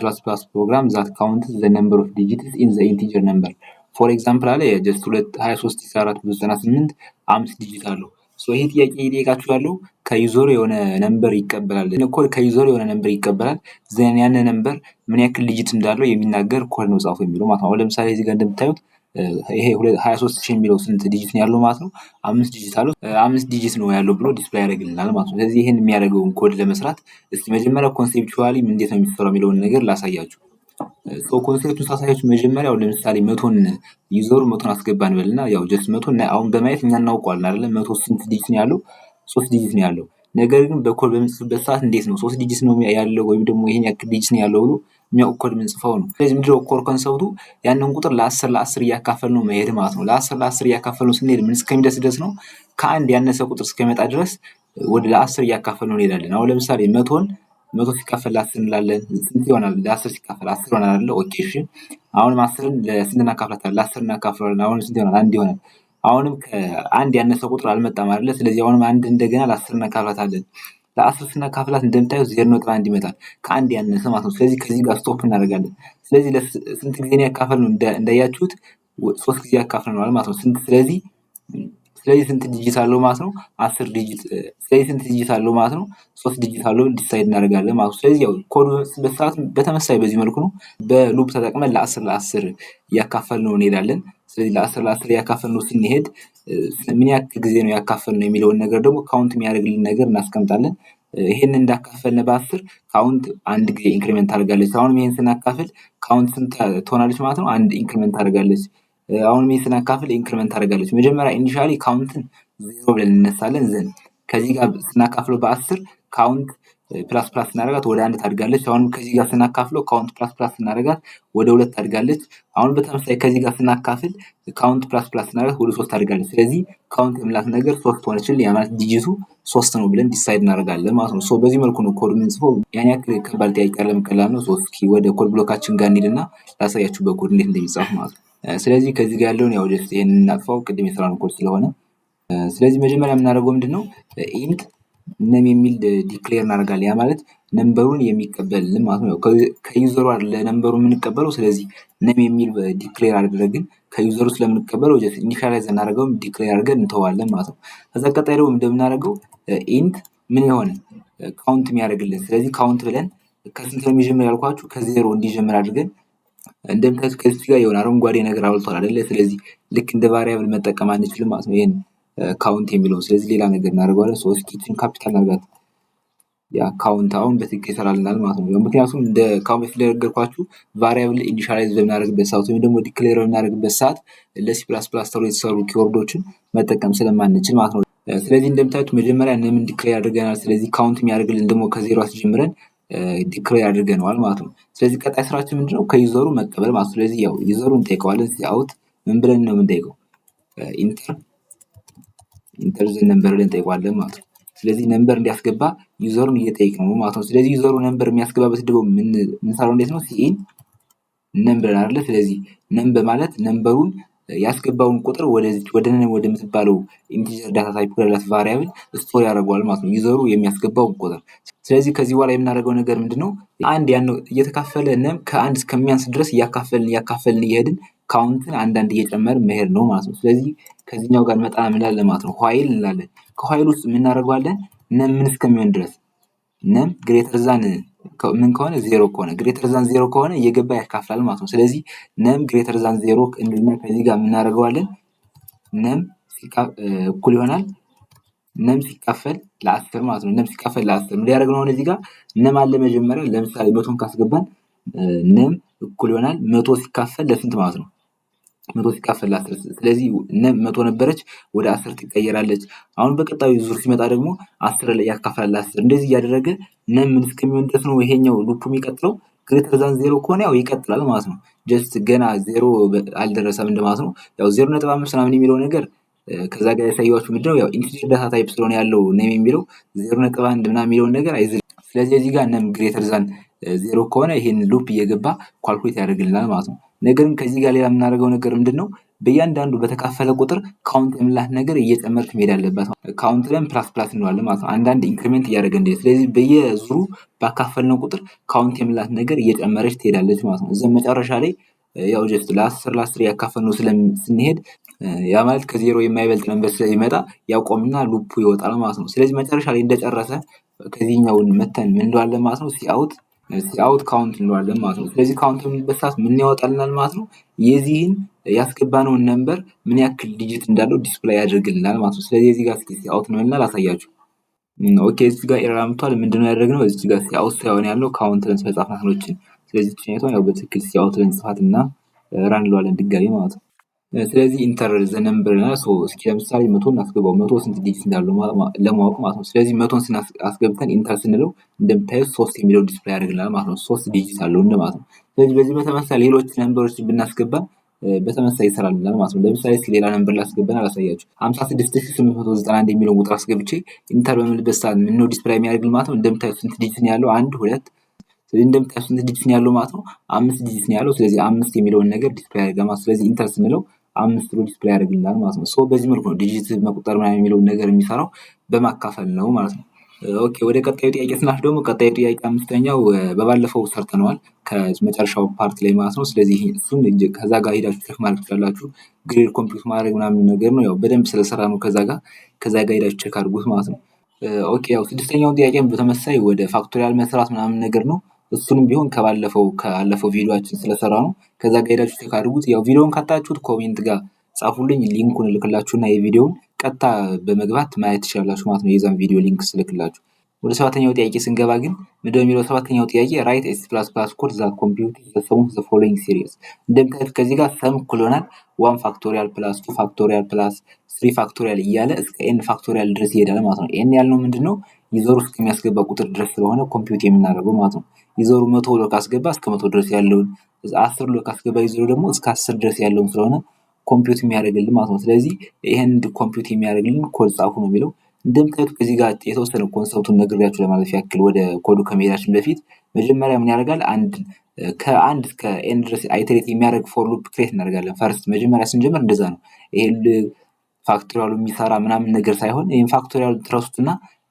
ፕሮግራም ዛት ካውንትስ ዘ ነምበር ኦፍ ዲጂትስ ኢን ዘ ኢንቲጀር ነምበር ፎር ኤግዛምፕል አለ ጀስት 23 5 ዲጂት አለው። ይሄ ጥያቄ እየጠየቃችሁ ያለው ከዩዘሩ የሆነ ነምበር ይቀበላል። ኮድ ከዩዘሩ የሆነ ነምበር ይቀበላል። ዘን ያን ነምበር ምን ያክል ዲጂት እንዳለው የሚናገር ኮድ ነው ጻፉ የሚለው ማለት ነው። ለምሳሌ እዚህ ጋር እንደምታዩት ይሄ 23 የሚለው ስንት ዲጂት ነው ያለው ማለት ነው? 5 ዲጂት አለው። 5 ዲጂት ነው ያለው ብሎ ዲስፕሌይ ያደርግልናል ማለት ነው። ስለዚህ ይሄን የሚያደርገውን ኮድ ለመስራት እስቲ መጀመሪያ ኮንሴፕቹዋሊ እንዴት ነው የሚሰራው የሚለውን ነገር ላሳያችሁ። ኮንሴፕቱን ሳሳያችሁ መጀመሪያ ለምሳሌ ዩዘሩ 100 አስገባ እንበልና ያው ጀስት 100 አሁን በማየት እኛ እናውቀዋለን አይደለ? 100 ስንት ዲጂት ነው ያለው? 3 ዲጂት ነው ያለው። ነገር ግን በኮድ በምንጽፍበት ሰዓት እንዴት ነው 3 ዲጂት ነው ያለው ወይም ደግሞ ይሄን ያክል ዲጂት ነው ያለው ብሎ የሚያውቅ ኮድ የምንጽፈው ነው። ስለዚህ ምንድነው ኮር ኮንሰፕቱ ያንን ቁጥር ለ10 እያካፈል ነው መሄድ ማለት ነው። ለ10 እያካፈል ነው ስንሄድ ምን እስከሚደርስ ድረስ ነው? ከአንድ ያነሰ ቁጥር እስከሚመጣ ድረስ ወደ ለ10 እያካፈል ነው እንሄዳለን። አሁን ለምሳሌ 100 ሲካፈል ለ10 እንላለን። ስንት ይሆናል? ለ10 ሲካፈል 10 ይሆናል አይደል? ኦኬ እሺ። አሁንም 10ን ለስንት እናካፍላታለን? ለ10 እናካፍላለን። አሁንም ስንት ይሆናል? 1 ይሆናል። አሁንም ከአንድ ያነሰ ቁጥር አልመጣም አይደለ? ስለዚህ አሁንም አንድ እንደገና ለ10 እናካፍላታለን። ለ10 ስናካፍላት እንደምታዩት 0.1 ይመጣል። ከአንድ ያነሰ ማለት ነው። ስለዚህ ከዚህ ጋር ስቶፕ እናደርጋለን። ስለዚህ ስንት ጊዜ ነው ያካፈልነው? እንዳያችሁት 3 ጊዜ ያካፍለነዋል ማለት ነው። ስለዚህ ስንት ዲጂት አለው ማለት ነው? 10 ዲጂት። ስለዚህ ስንት ዲጂት አለው ማለት ነው? 3 ዲጂት አለው ዲሳይድ እናደርጋለን ማለት ነው። ስለዚህ ያው ኮድ በሰዓት በተመሳሳይ በዚህ መልኩ ነው በሉፕ ተጠቅመን ለ10 እያካፈልነው እንሄዳለን። ስለዚህ ለ10 እያካፈልነው ስንሄድ ምን ያክል ጊዜ ነው ያካፈልነው የሚለውን ነገር ደግሞ ካውንት የሚያደርግልን ነገር እናስቀምጣለን። ይሄን እንዳካፈልነ በ10 ካውንት አንድ ጊዜ ኢንክሪመንት ታደርጋለች። አሁንም ይሄን ስናካፍል ካውንት ስንት ትሆናለች ማለት ነው? አንድ ኢንክሪመንት ታደርጋለች። አሁንም ይሄን ስናካፍል ኢንክሪመንት ታደርጋለች። መጀመሪያ ኢኒሻሊ ካውንትን 0 ብለን እንነሳለን። ዘን ከዚህ ጋር ስናካፍለው በ10 ካውንት ፕላስ ስናደርጋት ወደ 1 ታድጋለች። አሁንም ከዚህ ጋር ስናካፍለው ካውንት ፕላስ ስናደርጋት ወደ 2 ታድጋለች። አሁን በተመሳሳይ ከዚህ ጋር ስናካፍል ካውንት ፕላስ ስናደርጋት ወደ 3 ታድጋለች። ስለዚህ ካውንት የምላት ነገር 3 ሆነችልን። ያ ማለት ዲጂቱ 3 ነው ብለን ዲሳይድ እናደርጋለን ማለት ነው። በዚህ መልኩ ነው ኮድ የምንጽፈው። ያን ያክል ከባድ ጥያቄ አይደለም፣ ቀላል ነው። እስኪ ወደ ኮድ ብሎካችን ጋር እንሂድና ላሳያችሁ በኮድ እንዴት እንደሚጻፍ ማለት ነው። ስለዚህ ከዚህ ጋር ያለውን ያው ጀስት ይሄንን እናጥፋው፣ ቅድም የሰራነው ኮድ ስለሆነ። ስለዚህ መጀመሪያ የምናደርገው ምንድነው ኢንት ነም የሚል ዲክሌር እናደርጋለን። ያ ማለት ነምበሩን የሚቀበልልን ማለት ነው። ከዩዘሩ አይደለ ነምበሩ የምንቀበለው። ስለዚህ ነም የሚል ዲክሌር አድርገን ከዩዘሩ ስለምንቀበለው ጀስት ኢኒሻላይዝ እናደርገውም ዲክሌር አድርገን እንተዋለን ማለት ነው። ከዛ ቀጣይ ደግሞ እንደምናደርገው ኢንት ምን የሆነ ካውንት የሚያደርግልን። ስለዚህ ካውንት ብለን ከስንት ነው የሚጀምር ያልኳችሁ? ከዜሮ እንዲጀምር አድርገን እንደምታዩት ከዚህ ጋር የሆነ አረንጓዴ ነገር አውልቷል አይደለ? ስለዚህ ልክ እንደ ቫሪያብል መጠቀም አንችልም ማለት ነው ይሄን ካውንት የሚለው። ስለዚህ ሌላ ነገር እናደርገዋለን። ኪችን ካፒታል እናድርጋት። ያ ካውንት አሁን በትክክል ይሰራልናል ማለት ነው። ምክንያቱም እንደ ካውንት በፊት ላይ ነገርኳችሁ ቫሪያብል ኢኒሻላይዝ በምናደርግበት ሰዓት ወይም ደግሞ ዲክሌር በምናደርግበት ሰዓት ለሲ ፕላስ ተብሎ የተሰሩ ኪወርዶችን መጠቀም ስለማንችል ማለት ነው። ስለዚህ እንደምታዩት መጀመሪያ ነምን ዲክሌር አድርገናል። ስለዚህ ካውንት የሚያደርግልን ደግሞ ከዜሮ አስጀምረን ዲክሌር አድርገነዋል ማለት ነው። ስለዚህ ቀጣይ ስራችን ምንድነው? ከዩዘሩ መቀበል ማለት ነው። ስለዚህ ያው ዩዘሩን እንጠይቀዋለን። አውት ምን ብለን ነው የምንጠይቀው? ኢንተር ዘ ነምበር ብለን እንጠይቀዋለን ማለት ነው። ስለዚህ ነምበር እንዲያስገባ ዩዘሩን እየጠየቅን ነው ማለት ነው። ስለዚህ ዩዘሩ ነምበር የሚያስገባበት ደግሞ ምንሰራው እንዴት ነው? ሲኢን ነምበር አይደለ? ስለዚህ ነምበር ማለት ነምበሩን ያስገባውን ቁጥር ወደምትባለው ኢንቲጀር ዳታ ታይፕ ወዳላት ቫሪያብል ስቶር ያደርገዋል ማለት ነው፣ ዩዘሩ የሚያስገባውን ቁጥር። ስለዚህ ከዚህ በኋላ የምናደርገው ነገር ምንድነው? አንድ ያን እየተካፈለ ነም ከአንድ እስከሚያንስ ድረስ እያካፈልን እየሄድን ካውንትን አንዳንድ እየጨመርን መሄድ ነው ማለት ነው። ስለዚህ ከዚህኛው ጋር መጣ እንላለን ማለት ነው። ዋይል እንላለን። ከዋይል ውስጥ የምናደርገዋለን ነም ምን እስከሚሆን ድረስ ነም ግሬተር ዛን ምን ከሆነ ዜሮ ከሆነ ግሬተር ዛን ዜሮ ከሆነ እየገባ ያካፍላል ማለት ነው። ስለዚህ ነም ግሬተር ዛን ዜሮ እንልና ከዚህ ጋር የምናደርገዋለን ነም እኩል ይሆናል ነም ሲካፈል ለ10 ማለት ነው። ነም ሲካፈል ለ10 ምን ያደርግ ነው? እዚህ ጋር ነም አለ መጀመሪያ ለምሳሌ 100ን ካስገባን ነም እኩል ይሆናል 100 ሲካፈል ለስንት ማለት ነው? 100 ሲካፈል ለ10 ስለዚህ ነም 100 ነበረች ወደ 10 ትቀየራለች። አሁን በቀጣዩ ዙር ሲመጣ ደግሞ 10 ላይ ያካፍላል ለ10 እንደዚህ እያደረገ ነም ምን እስከሚሆን ድረስ ነው ይሄኛው ሉፕ የሚቀጥለው። ግሬተር ዛን ዜሮ ከሆነ ያው ይቀጥላል ማለት ነው። ጀስት ገና ዜሮ አልደረሰም እንደማለት ነው። ያው 0.5 ምናምን የሚለው ነገር ከዛ ጋር ያሳየዋችሁ ምንድነው ያው ኢንቲጀር ዳታ ታይፕ ስለሆነ ያለው ነም የሚለው 0.1 ምናምን የሚለውን ነገር አይዝልም። ስለዚህ እዚህ ጋር ነም ግሬተር ዛን ዜሮ ከሆነ ይሄን ሉፕ እየገባ ኳልኩሌት ያደርግልናል ማለት ነው። ነገር ግን ከዚህ ጋር ሌላ የምናደርገው ነገር ምንድነው? በእያንዳንዱ በተካፈለ ቁጥር ካውንት የምንላት ነገር እየጨመረች መሄድ አለባት። ካውንት ለም ፕላስ ፕላስ እንለዋለን ማለት ነው። አንዳንድ ኢንክሪሜንት እያደረገ እንደ ስለዚህ በየዙሩ ባካፈልነው ቁጥር ካውንት የምንላት ነገር እየጨመረች ትሄዳለች ማለት ነው። እዚህ መጨረሻ ላይ ያው ጀስት ለ10 ያካፈልነው ስንሄድ ያ ማለት ከዜሮ የማይበልጥ ነበር ስለሚመጣ ያቆምና ሉፑ ይወጣል ማለት ነው። ስለዚህ መጨረሻ ላይ እንደጨረሰ ከዚህኛውን መተን ምን እንለዋለን ማለት ነው? ሲአውት ካውንት እንለዋለን ማለት ነው። ስለዚህ ካውንት በምንልበት ሰዓት ምን ያወጣልናል ማለት ነው? የዚህን ያስገባነውን ነምበር ምን ያክል ዲጂት እንዳለው ዲስፕሌይ ያደርግልናል ማለት ነው። ስለዚህ እዚህ ጋር ሲአውት ነው እና ላሳያችሁ። ኦኬ እዚህ ጋር ኤረር አምጥቷል። ምንድነው ያደረግነው? እዚህ ጋር ሲአውት ሳይሆን ያለው ካውንት ለን ስለጻፍናት ነው። ስለዚህ ቻይቷን ያው በትክክል ሲአውት ለን ጽፋትና ራን እንለዋለን ድጋሚ ማለት ነው። ስለዚህ ኢንተር ዘ ነምበር እና እስኪ ለምሳሌ 100 እናስገባው 100 ስንት ዲጂት እንዳለው ለማወቅ ማለት ነው። ስለዚህ 100ን አስገብተን ኢንተር ስንለው እንደምታዩት 3 የሚለው ዲስፕሌይ ያደርግልናል ማለት ነው። 3 ዲጂት አለው እንደማለት ነው። ስለዚህ በዚህ በተመሳሳይ ሌሎች ነምበሮች ብናስገባ በተመሳሳይ ይሰራልናል ማለት ነው። ለምሳሌ ሌላ ነምበር ላስገባና ላሳያችሁ 56891 የሚለውን ቁጥር አስገብቼ ኢንተር በምልበት ሰዓት ምነው ዲስፕሌይ የሚያደርግልን ማለት ነው። እንደምታዩት ስንት ዲጂት ነው ያለው? 1 2 ስለዚህ እንደምታዩት ስንት ዲጂት ነው ያለው ማለት ነው? 5 ዲጂት ነው ያለው። ስለዚህ 5 የሚለውን ነገር ዲስፕሌይ ያደርጋል ማለት ስለዚህ ኢንተር ስንለው 5 ብሎ ዲስፕሌይ ያደርግልናል ማለት ነው። በዚህ መልኩ ነው ዲጂት መቁጠር ምናምን የሚለውን ነገር የሚሰራው በማካፈል ነው ማለት ነው። ኦኬ ወደ ቀጣዩ ጥያቄ ስናልፍ ደግሞ ቀጣዩ ጥያቄ አምስተኛው በባለፈው ሰርተነዋል ከመጨረሻው ፓርት ላይ ማለት ነው። ስለዚህ እሱን ከዛ ጋር ሄዳችሁ ቼክ ማድረግ ትችላላችሁ። ግሬድ ኮምፒውት ማድረግ ምናምን ነገር ነው ያው በደንብ ስለሰራ ነው ከዛ ጋር ሄዳችሁ ቼክ አድርጉት ማለት ነው። ኦኬ ያው ስድስተኛው ጥያቄም በተመሳሳይ ወደ ፋክቶሪያል መስራት ምናምን ነገር ነው። እሱንም ቢሆን ካለፈው ቪዲዮአችን ስለሰራ ነው ከዛ ጋር ሄዳችሁ ቼክ አድርጉት። ያው ቪዲዮውን ካጣችሁት ኮሜንት ጋር ጻፉልኝ ሊንኩን እልክላችሁና የቪዲዮውን ቀጥታ በመግባት ማየት ትችላላችሁ ማለት ነው። የዛን ቪዲዮ ሊንክ ስልክላችሁ። ወደ ሰባተኛው ጥያቄ ስንገባ ግን ምንድነው የሚለው ሰባተኛው ጥያቄ ራይት ኤስ ፕላስ ፕላስ ኮድ ዛት ኮምፒውት ዘ ሰም ኦፍ ዘ ፎሎዊንግ ሲሪስ። እንደምታዩት ከዚህ ጋር ሰም እኩል ይሆናል 1 ፋክቶሪያል ፕላስ 2 ፋክቶሪያል ፕላስ 3 ፋክቶሪያል እያለ እስከ ኤን ፋክቶሪያል ድረስ ይሄዳል ማለት ነው። ኤን ያልነው ምንድነው ዩዘሩ ውስጥ የሚያስገባ ቁጥር ድረስ ስለሆነ ኮምፒውት የምናደርገው ማለት ነው። ዩዘሩ 100 ብሎ ካስገባ እስከ 100 ድረስ ያለውን 10 ብሎ ካስገባ ዩዘሩ ደግሞ እስከ 10 ድረስ ያለውን ስለሆነ ኮምፒውት የሚያደርግልን ማለት ነው። ስለዚህ ይሄን ኮምፒውት የሚያደርግልን ኮድ ጻፉ ነው የሚለው። እንደምታዩት ከዚህ ጋር የተወሰነ ኮንሰፕቱን ነግሬያችሁ ለማለፍ ያክል ወደ ኮዱ ከመሄዳችን በፊት መጀመሪያ ምን ያደርጋል? ከአንድ እስከ ኤን ድረስ አይተሬት የሚያደርግ ፎር ሉፕ ክሬት እናደርጋለን። ፈርስት መጀመሪያ ስንጀምር እንደዛ ነው። ይሄን ፋክቶሪያሉ የሚሰራ ምናምን ነገር ሳይሆን ይሄን ፋክቶሪያሉ ትረሱትና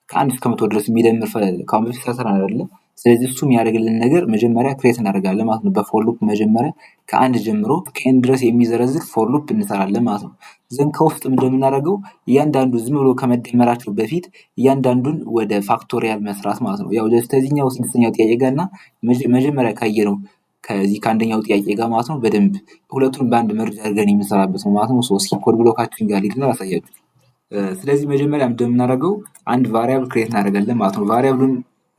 ከአንድ እስከ 100 ድረስ የሚደምር ካሁን በፊት ሰርተን አይደለ? ስለዚህ እሱ የሚያደርግልን ነገር መጀመሪያ ክሬት እናደርጋለን ማለት ነው። በፎር ሉፕ መጀመሪያ ከአንድ ጀምሮ ከኤን ድረስ የሚዘረዝር ፎር ሉፕ እንሰራለን ማለት ነው። ዘን ከውስጥ እንደምናደርገው እያንዳንዱ ዝም ብሎ ከመደመራቸው በፊት እያንዳንዱን ወደ ፋክቶሪያል መስራት ማለት ነው። ያው ከዚህኛው ስድስተኛው ጥያቄ ጋርና መጀመሪያ ካየነው ከዚህ ከአንደኛው ጥያቄ ጋር ማለት ነው በደንብ ሁለቱን በአንድ መርጅ አድርገን የምንሰራበት ነው ማለት ነው። እስኪ ኮድ ብሎካችን ጋር ሊድና አሳያችሁ። ስለዚህ መጀመሪያ እንደምናደርገው አንድ ቫሪያብል ክሬት እናደርጋለን ማለት ነው።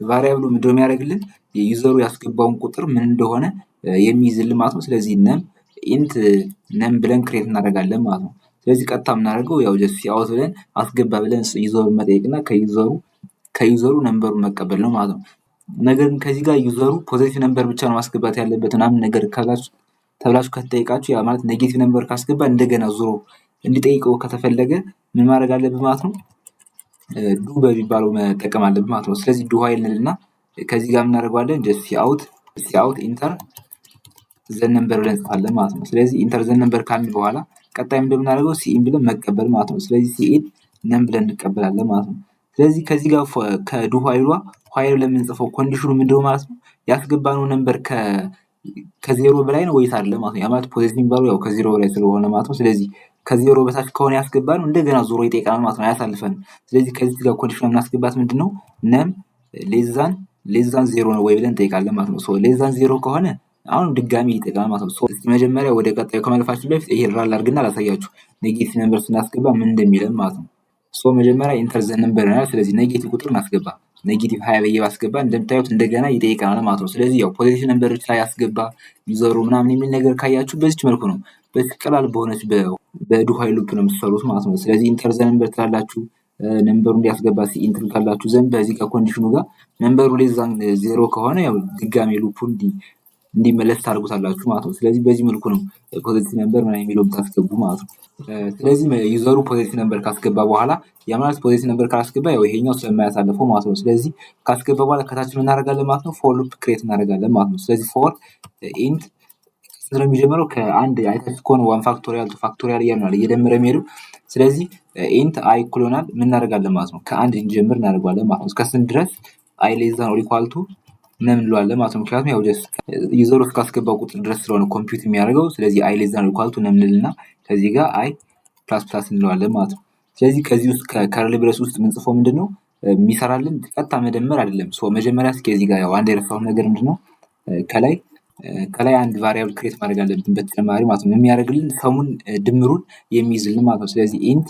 ቫሪያብሉ ምንድነው የሚያደርግልን? የዩዘሩ ያስገባውን ቁጥር ምን እንደሆነ የሚይዝልን ማለት ነው። ስለዚህ ኢንት ነም ብለን ክሬት እናደርጋለን ማለት ነው። ስለዚህ ቀጥታ የምናደርገው ያው ጀስት ሲአውት ብለን አስገባ ብለን ዩዘሩን መጠየቅና ከዩዘሩ ነምበሩን መቀበል ነው ማለት ነው። ነገር ግን ከዚህ ጋር ዩዘሩ ፖዚቲቭ ነምበር ብቻ ነው ማስገባት ያለበት ምናምን ነገር ተብላችሁ ከተጠይቃችሁ ያ ማለት ኔጌቲቭ ነምበር ካስገባ እንደገና ዙሮ እንዲጠይቀው ከተፈለገ ምን ማድረግ አለብን ማለት ነው? ዱ በሚባለው መጠቀም አለብን ማለት ነው። ስለዚህ ዱ ዋይል እንልና ከዚህ ጋር እናደርገዋለን ጀስት ሲአውት ኢንተር ዘን ነምበር ብለን እንጽፋለን ማለት ነው። ስለዚህ ኢንተር ዘን ነምበር ካልን በኋላ ቀጣይ እንደምናደርገው ሲኢን ብለን መቀበል ማለት ነው። ስለዚህ ሲኢን ነም ብለን እንቀበላለን ማለት ነው። ስለዚህ ከዚህ ጋር ከዱ ዋይል ለምንጽፈው ኮንዲሽኑ ምንድነው ማለት ነው? ያስገባነው ነምበር ከዜሮ በላይ ነው ወይስ አይደለም ማለት ነው። ያ ማለት ፖዚቲቭ የሚባለው ያው ከዜሮ በላይ ስለሆነ ማለት ነው። ስለዚህ ከዜሮ በታች ከሆነ ያስገባነው እንደገና ዞሮ ይጠይቀናል ማለት ነው፣ አያሳልፈንም። ስለዚህ ከዚህ ጋር ኮንዲሽን የምናስገባት ምንድነው ነም ሌዛን ዜሮ ነው ወይ ብለን እንጠይቃለን ማለት ነው። ሌዛን ዜሮ ከሆነ አሁን ድጋሚ ይጠይቀናል ማለት ነው። እስኪ መጀመሪያ ወደ ቀጣዩ ከማለፋችን በፊት ይሄ ራል አድርግና ላሳያችሁ ኔጌቲቭ ነምበር ስናስገባ ምን እንደሚለን ማለት ነው። መጀመሪያ ኢንተር ዘ ነምበር ይሆናል። ስለዚህ ኔጌቲቭ ቁጥር እናስገባ። ኔጌቲቭ 20 ብዬ ባስገባ እንደምታዩት እንደገና ይጠይቀናል ማለት ነው። ስለዚህ ያው ፖዚቲቭ ነምበሮች ላይ ያስገባ ዩዘሩ ምናምን የሚል ነገር ካያችሁ በዚች መልኩ ነው። በዚህ ቀላል በሆነች በዱ ዋይል ሉፕ ነው የምትሰሩት ማለት ነው። ስለዚህ ኢንተር ዘ ነምበር ትላላችሁ። ነምበሩ እንዲያስገባ ኢንተር ካላችሁ ዘንድ በዚህ ከኮንዲሽኑ ጋር ነምበሩ ሌዛን ዜሮ ከሆነ ያው ድጋሜ ሉፑ እንዲመለስ ታደርጉታላችሁ ማለት ነው። ስለዚህ በዚህ መልኩ ነው ፖዚቲቭ ነምበር ምናምን የሚለው የምታስገቡ ማለት ነው። ስለዚህ ዩዘሩ ፖዚቲቭ ነምበር ካስገባ በኋላ ያ ማለት ፖዚቲቭ ነምበር ካላስገባ ያው ይሄኛው ስለማያሳልፈው ማለት ነው። ስለዚህ ካስገባ በኋላ ከታች ምን እናደርጋለን ማለት ነው? ፎር ሉፕ ክሬት እናደርጋለን ማለት ነው። ስለዚህ ፎር ኢንት ስለ የሚጀምረው ከአንድ አይታችሁ ከሆነ ዋን ፋክቶሪያል ቱ ፋክቶሪያል እያልን ነው እየደመረ የሚሄደው። ስለዚህ ኢንት አይ እኩል ይሆናል ምን እናደርጋለን ማለት ነው? ከአንድ እንጀምር እናደርጋለን ማለት ነው። እስከ ስንት ድረስ? አይ ሌስ ዛን ኦር ኢኳል ቱ ነም እንለዋለን ማለት ነው። ምክንያቱም ያው ጀስት ዩዘሩ እስካስገባው ቁጥር ድረስ ስለሆነ ኮምፒውት የሚያደርገው። ስለዚህ አይ ሌስ ዛን ኦር ኢኳል ቱ ነም እንልና ከዚህ ጋር አይ ፕላስ ፕላስ እንለዋለን ማለት ነው። ስለዚህ ከዚህ ውስጥ ከከርሊ ብሬስ ውስጥ የምንጽፈው ምንድነው የሚሰራልን? ቀጥታ መደመር አይደለም። መጀመሪያ እስኪ እዚህ ጋር ያው አንድ የረሳሁት ነገር ምንድነው ከላይ አንድ ቫሪያብል ክሬት ማድረግ አለብን በተጨማሪ ማለት ነው። የሚያደርግልን ሰሙን ድምሩን የሚይዝልን ማለት ነው። ስለዚህ ኢንት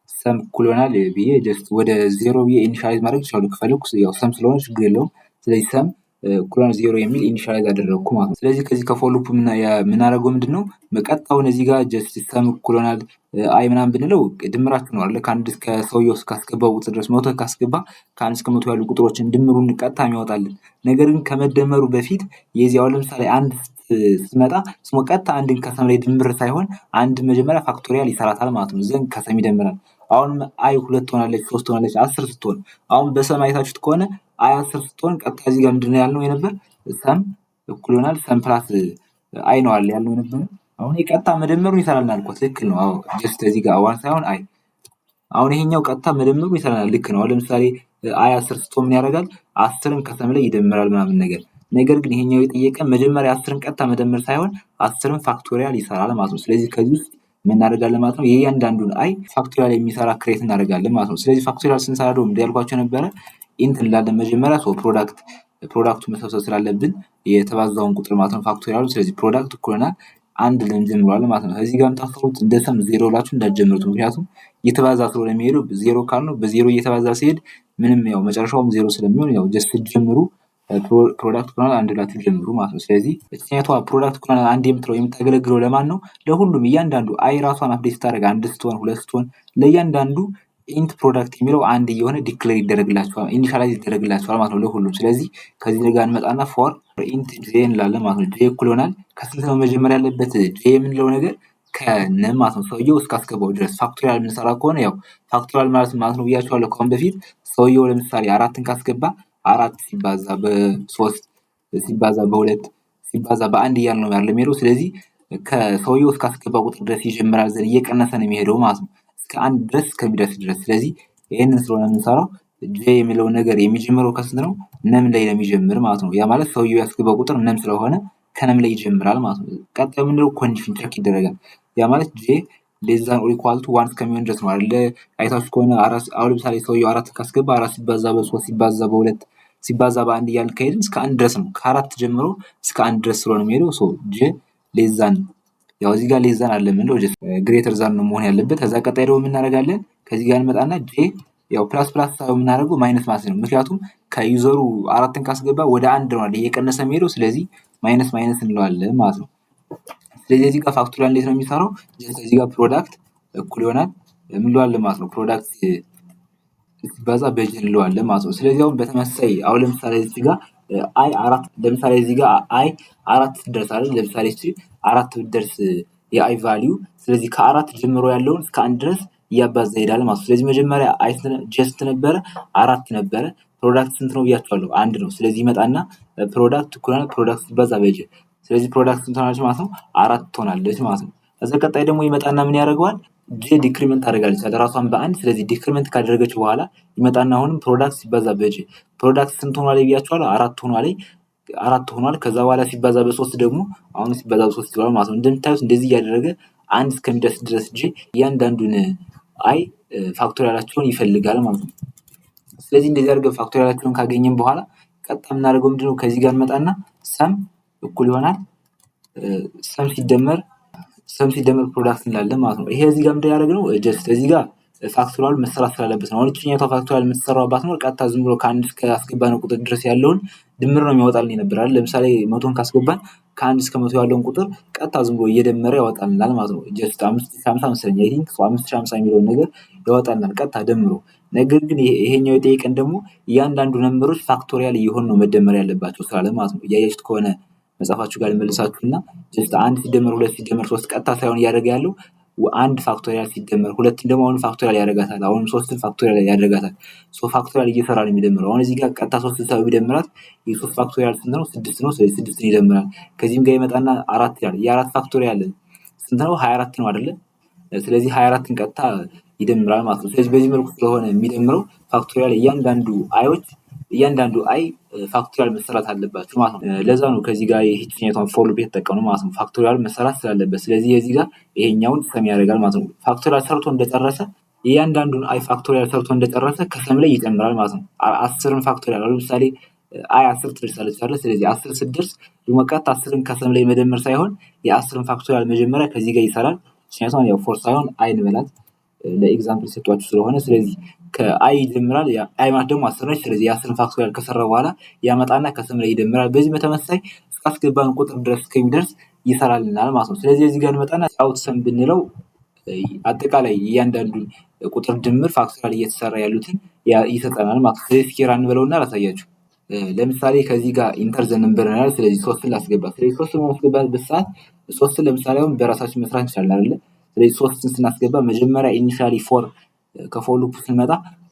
ሰም እኩል ይሆናል ብዬ ጀስት ወደ ዜሮ ብዬ ኢኒሻላይዝ ማድረግ ይችላሉ ከፈለኩ፣ ያው ሰም ስለሆነ ችግር የለውም። ስለዚህ ሰም እኩል ይሆናል ዜሮ የሚል ኢኒሻላይዝ አደረግኩ ማለት ነው። ስለዚህ ከዚህ ከፎር ሉፕ የምናደርገው ምንድነው ቀጥታውን እዚህ ጋር ጀስት ሰም እኩል ይሆናል አይ ምናምን ብንለው ድምራችሁ ነው አይደል? ከአንድ እስከ ሰውየው እስካስገባው ቁጥር ድረስ መቶ ካስገባ ከአንድ እስከ መቶ ያሉ ቁጥሮችን ድምሩን ቀጥታ የሚያወጣልን። ነገር ግን ከመደመሩ በፊት የዚህ አሁን ለምሳሌ አንድ ሲመጣ ቀጥታ አንድን ከሰም ላይ ድምር ሳይሆን አንድ መጀመሪያ ፋክቶሪያል ይሰራታል ማለት ነው። ዘንድ ከሰም ይደምራል። አሁን አይ 2 ትሆናለች 3 ትሆናለች 10 ስትሆን አሁን በሰም አይታችሁት ከሆነ አይ 10 ስትሆን ቀጥታ እዚህ ጋር ምንድነው ያልነው የነበር ሰም እኩል ይሆናል ሰም ፕላስ አይ ነው አለ ያልነው የነበር። አሁን ቀጥታ መደመሩን ይሰራልናል አልኩት። ልክ ነው። አዎ ጀስት እዚህ ጋር ዋን ሳይሆን አይ። አሁን ይሄኛው ቀጥታ መደመሩ ይሰራልናል። ልክ ነው። አሁን ለምሳሌ አይ 10 ስትሆን ምን ያደርጋል? 10ን ከሰም ላይ ይደምራል ምናምን ነገር። ነገር ግን ይሄኛው የጠየቀን መጀመሪያ 10ን ቀጥታ መደመር ሳይሆን 10ን ፋክቶሪያል ይሰራል ማለት ነው። ስለዚህ ከዚህ ውስጥ ምን እናደርጋለን ማለት ነው? የእያንዳንዱን አይ ፋክቶሪያል የሚሰራ ክሬት እናደርጋለን ማለት ነው። ስለዚህ ፋክቶሪያል ስንሰራ ደግሞ እንዳልኳቸው ነበረ ኢንት እንላለን መጀመሪያ ፕሮዳክቱ መሰብሰብ ስላለብን የተባዛውን ቁጥር ማለት ነው ፋክቶሪያሉ። ስለዚህ ፕሮዳክት እኩል ይሆናል አንድ ብለን እንጀምረዋለን ማለት ነው። እዚህ ጋር የምታስቡት እንደ ሰም ዜሮ ብላችሁ እንዳትጀምሩት። ምክንያቱም እየተባዛ ስለሆነ የሚሄደው ዜሮ ካልነው በዜሮ እየተባዛ ሲሄድ ምንም ያው መጨረሻውም ዜሮ ስለሚሆን ያው ጀስት ጀምሩ ፕሮዳክት ኮናል አንድ ብላችሁ ጀምሩ ማለት ነው። ስለዚህ እቺኛቷ ፕሮዳክት ኮናል አንድ የምትለው የምታገለግለው ለማን ነው? ለሁሉም እያንዳንዱ አይ ራሷን አፕዴት ስታደርግ አንድ ስትሆን ሁለት ስትሆን ለእያንዳንዱ ኢንት ፕሮዳክት የሚለው አንድ እየሆነ ዲክሌር ይደረግላቸዋል ኢኒሻላይዝ ይደረግላቸዋል ማለት ነው ለሁሉም። ስለዚህ ከዚህ ጋር እንመጣና ፎር ኢንት ጄ እንላለን ማለት ነው። ጄ እኩል ይሆናል ከስንት ነው መጀመሪያ ያለበት ጄ የምንለው ነገር ከነም ማለት ነው። ሰውየው እስካስገባው ድረስ ፋክቶሪያል የምንሰራ ከሆነ ያው ፋክቶሪያል ማለት ነው ብያቸዋለሁ ከአሁን በፊት። ሰውየው ለምሳሌ አራትን ካስገባ አራት ሲባዛ በሶስት ሲባዛ በሁለት ሲባዛ በአንድ እያልን ነው ያለው የሚሄደው። ስለዚህ ከሰውየው እስካስገባ ቁጥር ድረስ ይጀምራል ዘንድ እየቀነሰ ነው የሚሄደው ማለት ነው እስከ አንድ ድረስ እስከሚደርስ ድረስ። ስለዚህ ይሄንን ስለሆነ የምንሰራው ጄ የሚለውን ነገር የሚጀምረው ከስንት ነው? ነም ላይ ነው የሚጀምር ማለት ነው። ያ ማለት ሰውየው ያስገባው ቁጥር ነም ስለሆነ ከነም ላይ ይጀምራል ማለት ነው። ቀጣዩ ምንድነው? ኮንዲሽን ቼክ ይደረጋል። ያ ማለት ጄ ሌስ ዛን ኦር ኢኳል ቱ 1 እስከሚሆን ድረስ ነው አይደል? አይታችሁ ከሆነ አሁን ለምሳሌ ሰውየው አራት ካስገባ አራት ሲባዛ በሶስት ሲባዛ በሁለት ሲባዛ በአንድ እያልን ከሄድን እስከ አንድ ድረስ ነው። ከአራት ጀምሮ እስከ አንድ ድረስ ስለሆነ የሚሄደው ጄ ሌስ ዛን ያው እዚህ ጋር ሌስ ዛን አለ ምንለው ግሬተር ዛን ነው መሆን ያለበት። ከዛ ቀጣይ ደግሞ የምናደርጋለን ከዚህ ጋር እንመጣና ጄ ያው ፕላስ ፕላስ ሳይሆን የምናደርገው ማይነስ ማለት ነው። ምክንያቱም ከዩዘሩ አራትን ካስገባ ወደ አንድ ነው እየቀነሰ የሚሄደው። ስለዚህ ማይነስ እንለዋለን ማለት ነው። ስለዚህ እዚህ ጋር ፋክቶሪያል እንዴት ነው የሚሰራው? እዚህ ጋር ፕሮዳክት እኩል ይሆናል ምን እንለዋለን ማለት ነው ፕሮዳክት ሲባዛ በጄ እንለዋለን ማለት ነው። ስለዚህ አሁን በተመሳሳይ አሁን ለምሳሌ እዚህ ጋር አይ አራት ለምሳሌ እዚህ ጋር አይ አራት ትደርስ አይደል? ለምሳሌ እቺ አራት ብትደርስ የአይ ቫልዩ ስለዚህ ከአራት ጀምሮ ያለውን እስከ አንድ ድረስ እያባዛ ይሄዳል ማለት ነው። ስለዚህ መጀመሪያ አይ ጀስት ነበረ አራት ነበረ። ፕሮዳክት ስንት ነው ብያቸዋለሁ? አንድ ነው። ስለዚህ ይመጣና ፕሮዳክት እኩል ይሆናል ፕሮዳክት ሲባዛ በጄ። ስለዚህ ፕሮዳክት ስንት ሆናለች ማለት ነው? አራት ትሆናለች ማለት ነው። ከዛ ቀጣይ ደግሞ ይመጣና ምን ያደርገዋል? ጄ ዲክሪመንት ታደርጋለች ራሷን በአንድ። ስለዚህ ዲክሪመንት ካደረገች በኋላ ይመጣና አሁንም ፕሮዳክት ሲባዛ በጄ ፕሮዳክት ስንት ሆኗል ብያቸዋለሁ? አራት ሆኗል። 4 ሆኗል። ከዛ በኋላ ሲባዛ በ3 ደግሞ አሁን ሲባዛ በ3 ይሆናል ማለት ነው። እንደምታዩት እንደዚህ እያደረገ 1 እስከሚደርስ ድረስ እያንዳንዱን አይ ፋክቶሪያላቸውን ይፈልጋል ማለት ነው። ስለዚህ እንደዚህ አድርገን ፋክቶሪያላቸውን ካገኘን በኋላ ቀጥታ የምናደርገው ምንድነው ከዚህ ጋር እንመጣና ሰም እኩል ይሆናል ሰም ሲደመር ፕሮዳክት እንላለን ማለት ነው። ይሄ እዚህ ጋር ምንድን ያደረግነው ጀስት እዚህ ጋር ፋክቶሪያል መሰራት ስላለበት ነው። አሁን እችኛቷ ፋክቶሪያል የምትሰራው ባትኖር ቀጥታ ዝም ብሎ ከአንድ እስከ አስገባነው ቁጥር ድረስ ያለውን ድምር ነው የሚያወጣልን የነበራል። ለምሳሌ 100ን ካስገባን ከ1 እስከ 100 ያለውን ቁጥር ቀጥታ ዝም ብሎ እየደመረ ያወጣልናል ማለት ነው። ጀስት 5050 መሰለኝ አይ ቲንክ 5050 የሚለውን ነገር ያወጣልናል ቀጥታ ደምሮ። ነገር ግን ይሄኛው የጠየቀን ደግሞ እያንዳንዱ ነምበሮች ፋክቶሪያል እየሆኑ ነው መደመር ያለባቸው ስላለ ማለት ነው። እያያችሁት ከሆነ መጽሐፋችሁ ጋር ልመልሳችሁና ጀስት 1 ሲደመር 2 ሲደመር 3 ቀጥታ ሳይሆን እያደረገ ያለው 1 ፋክቶሪያል ሲደመር 2 ደግሞ አሁን ፋክቶሪያል ያደርጋታል። አሁን 3 ፋክቶሪያል ያደርጋታል። ፋክቶሪያል እየሰራ ነው የሚደምረው። አሁን እዚህ ጋር ቀጥታ 3 ሳይሆን ቢደምራት የ3 ፋክቶሪያል ስንት ነው? 6 ነው። ስለዚህ 6ን ይደምራል። ከዚህም ጋር ይመጣና 4 ይላል። የ4 ፋክቶሪያል ስንት ነው? 24 ነው አይደለ? ስለዚህ 24ን ቀጥታ ይደምራል ማለት ነው። ስለዚህ በዚህ መልኩ ስለሆነ የሚደምረው ፋክቶሪያል እያንዳንዱ አይ ፋክቶሪያል መሰራት አለባቸው ማለት ነው። ለዛ ነው ከዚህ ጋር ይህችኛቷን ፎር ሉፕ የተጠቀምነው ማለት ነው። ፋክቶሪያል መሰራት ስላለበት። ስለዚህ የዚህ ጋር ይሄኛውን ሰም ያደርጋል ማለት ነው። ፋክቶሪያል ሰርቶ እንደጨረሰ እያንዳንዱን አይ ፋክቶሪያል ሰርቶ እንደጨረሰ ከሰም ላይ ይጨምራል ማለት ነው። 10ን ፋክቶሪያል ለምሳሌ አይ 10 ትደርሳለች አይደል? ስለዚህ 10 ስትደርስ ቀጥታ 10ን ከሰም ላይ መደመር ሳይሆን የ10ን ፋክቶሪያል መጀመሪያ ከዚህ ጋር ይሰራል። ምክንያቱም ያው ፎር ሳይሆን አይ እንበላት ለኤግዛምፕል ሰጧችሁ ስለሆነ ስለዚህ ከአይ ይጀምራል። አይ ማለት ደግሞ 10 ነች። ስለዚህ የ10ን ፋክቶሪያል ከሰራ በኋላ ያመጣና ከሰም ላይ ይደምራል። በዚህ በተመሳሳይ እስካስገባን ቁጥር ድረስ እስከሚደርስ ይሰራልናል ማለት ነው። ስለዚህ እዚህ ጋር እንመጣና አውት ሰም ብንለው አጠቃላይ እያንዳንዱን ቁጥር ድምር ፋክቶሪያል እየተሰራ ያሉትን ይሰጠናል ማለት ነው። ስለዚህ ፊር አንበለውና ላሳያችሁ። ለምሳሌ ከዚህ ጋር ኢንተር ዘ ነምበር እናል። ስለዚህ 3ን ላስገባ። ስለዚህ 3ን ማስገባበት ሰዓት 3ን ለምሳሌ አሁን በራሳችን መስራት እንችላለን አይደል? ስለዚህ 3ን ስናስገባ መጀመሪያ ኢኒሻሊ ፎር ከፎር ሉፕ ስንመጣ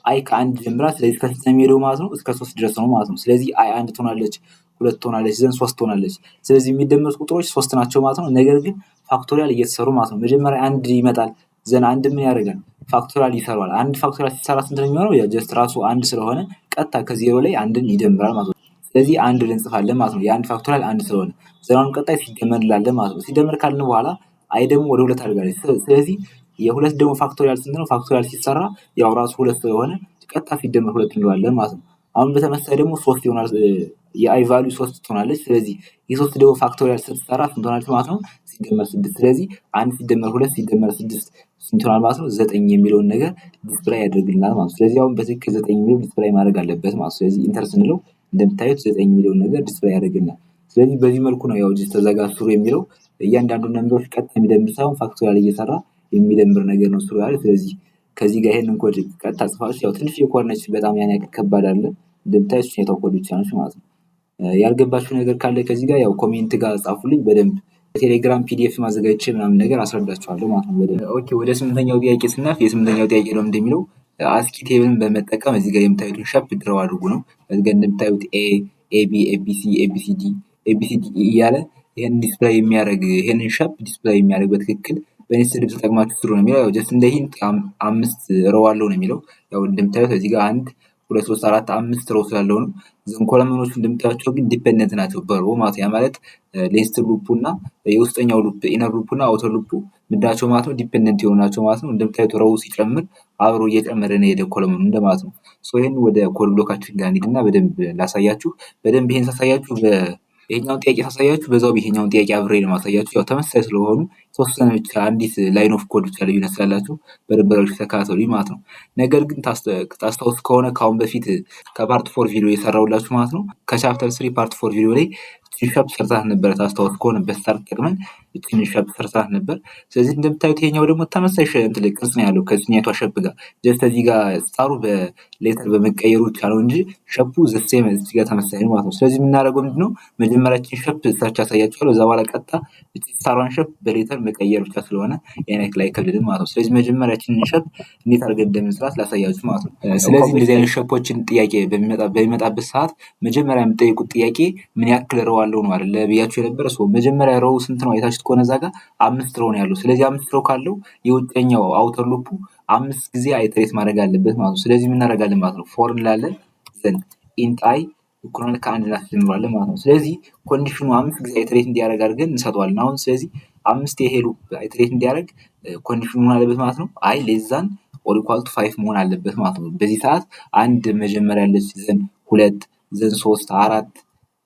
አይ ከ1 ጀምራ። ስለዚህ ከስንት ነው የሚሄደው ማለት ነው? እስከ 3 ድረስ ነው ማለት ነው። ስለዚህ አይ 1 ትሆናለች፣ 2 ትሆናለች፣ ዘን 3 ትሆናለች። ስለዚህ የሚደመሩት ቁጥሮች 3 ናቸው ማለት ነው። ነገር ግን ፋክቶሪያል እየተሰሩ ማለት ነው። መጀመሪያ 1 ይመጣል፣ ዘን 1 ምን ያደርጋል? ፋክቶሪያል ይሰራል። 1 ፋክቶሪያል ሲሰራ ስንት ነው የሚሆነው? ያ ጀስት ራሱ 1 ስለሆነ ቀጥታ ከዜሮ ላይ 1ን ይደምራል ማለት ነው። ስለዚህ 1 ልንጽፋለን ማለት ነው። የ1 ፋክቶሪያል 1 ስለሆነ ዘናውን ቀጣይ ሲደመር እንላለን ማለት ነው። ሲደመር ካልን በኋላ አይ ደግሞ ወደ 2 አድርጋለች። ስለዚህ የ2 ደግሞ ፋክቶሪያል ስንት ነው? ፋክቶሪያል ሲሰራ ያው ራሱ 2 ስለሆነ ቀጥታ ሲደመር 2 እንለዋለን ማለት ነው። አሁን በተመሳሳይ ደግሞ 3 ይሆናል። የአይ ቫልዩ 3 ትሆናለች። ስለዚህ የ3 ደግሞ ፋክቶሪያል ስትሰራ ስንት ትሆናለች ማለት ነው? ሲደመር 6። ስለዚህ 1 ሲደመር 2 ሲደመር 6 ስንት ይሆናል ማለት ነው? 9 የሚለውን ነገር ዲስፕላይ ያደርግልናል ማለት ነው። ስለዚህ አሁን በትክክል 9 የሚለው ዲስፕላይ ማድረግ አለበት ማለት ነው። ስለዚህ ኢንተር ስንለው እንደምታዩት 9 የሚለውን ነገር ዲስፕላይ ያደርግልናል። ስለዚህ በዚህ መልኩ ነው ያው ጀስት ተዘጋጅቶ የሚለው እያንዳንዱን ነምበሮች ቀጥታ የሚደምር ሳይሆን ፋክቶሪያል እየሰራ የሚደምር ነገር ነው ስሩ ያለ። ስለዚህ ከዚህ ጋር ይሄንን ኮድ ቀጥታ ጽፋችሁ ያው ትንሽ የኮድ ነች፣ በጣም ያን ያክል ከባድ አይደለም። እንደምታዩት የታው ኮድ ብቻ ነች ማለት ነው። ያልገባችሁ ነገር ካለ ከዚህ ጋር ያው ኮሜንት ጋር ጻፉልኝ። በደንብ በቴሌግራም ፒዲኤፍ ማዘጋጅቼ ምናምን ነገር አስረዳችኋለሁ ማለት ነው። ኦኬ ወደ 8ኛው ጥያቄ ስናልፍ የ8ኛው ጥያቄ ነው እንደሚለው አስኪ ቴብልን በመጠቀም እዚህ ጋር የምታዩትን ሸፕ ድረው አድርጉ ነው። እዚህ ጋር እንደምታዩት ኤቢ ኤቢሲ ኤቢሲዲ ኤቢሲዲ እያለ ይሄንን ዲስፕላይ የሚያደርግ ይሄንን ሸፕ ዲስፕላይ የሚያደርግ በትክክል በኔስትድ ተጠቅማችሁ ስሩ ነው የሚለው። ያው ጀስት እንደ ሂንት 5 ሮው አለው ነው የሚለው። ያው እንደምታዩት እዚህ ጋር 1 2 3 4 5 ሮው ስላለው ነው። ዘን ኮለመኖቹ እንደምታዩቸው ግን ዲፔንደንት ናቸው በሮው ማለት ያ ማለት ሌንስትድ ሉፑ እና የውስጠኛው ሉፕ ኢነር ሉፑ እና አውተር ሉፑ ምንድናቸው ማለት ነው? ዲፔንደንት የሆናቸው ማለት ነው። እንደምታዩት ሮው ሲጨምር አብሮ እየጨመረ ነው የሄደ ኮለመኑ እንደማለት ነው። ሶ ይሄን ወደ ኮድ ብሎካችን ጋር እንሂድና በደንብ ላሳያችሁ። በደንብ ይሄን ሳሳያችሁ ይሄኛውን ጥያቄ ሳሳያችሁ በዛው ይሄኛውን ጥያቄ አብሬ ለማሳያችሁ ያው ተመሳሳይ ስለሆኑ የተወሰነ ብቻ አንዲት ላይን ኦፍ ኮድ ብቻ ልዩነት ስላላችሁ በደንብ ተከታተሉኝ ማለት ነው። ነገር ግን ታስታውሱ ከሆነ ከአሁን በፊት ከፓርት 4 ቪዲዮ የሰራሁላችሁ ማለት ነው ከቻፕተር 3 ፓርት 4 ቪዲዮ ላይ ሻፕ ሰርታት ነበር። ታስታውሱ ከሆነ በስታርት ጠቅመን ሻፕ ሰርታት ነበር። ስለዚህ እንደምታዩት ይሄኛው ደግሞ ተመሳሳይ እንትን ላይ ቅርጽ ነው ያለው ከዚህኛው ሻፕ ጋር ጀስት እዚህ ጋር ስታሩ በሌተር በመቀየሩ ብቻ ነው እንጂ ሻፑ ዘሴም እዚህ ጋር ተመሳሳይ ነው ማለት ነው። ስለዚህ የምናደርገው ምንድነው መጀመሪያችን ሻፕ ሰርች አሳያችኋለሁ። እዛ በኋላ ቀጥታ ስታሯን ሻፕ በሌተር መቀየር ብቻ ስለሆነ የኔክ ላይ ከብድም ማለት ነው። ስለዚህ መጀመሪያችን ሻፕ እንዴት አድርገን እንደምንሰራት ላሳያችሁ ማለት ነው። ስለዚህ እንደዚህ አይነት ሻፖችን ጥያቄ በሚመጣበት ሰዓት መጀመሪያ የምጠይቁት ጥያቄ ምን ያክል ሮው አለው ነው አይደል ብያችሁ የነበረ። ሰው መጀመሪያ ሮው ስንት ነው አይታችሁት ከሆነ እዛ ጋር 5 ሮው ነው ያለው። ስለዚህ 5 ሮው ካለው የውጨኛው አውተር ሉፑ 5 ጊዜ አይተሬት ማድረግ አለበት ማለት ነው። ስለዚህ ምን እናደርጋለን ማለት ነው? ፎር እንላለን ዘን ኢንት አይ እኩል ማለት ከአንድ እናስጀምረዋለን ማለት ነው። ስለዚህ ኮንዲሽኑ 5 ጊዜ አይተሬት እንዲያደርግ አድርገን እንሰጠዋለን። አሁን ስለዚህ 5 ይሄ ሉፕ አይተሬት እንዲያደርግ ኮንዲሽኑ ምን አለበት ማለት ነው? አይ ሌስ ዛን ኦር ኢኳል ቱ 5 መሆን አለበት ማለት ነው። በዚህ ሰዓት አንድ መጀመሪያ ያለች ዘን 2 ዘን 3 4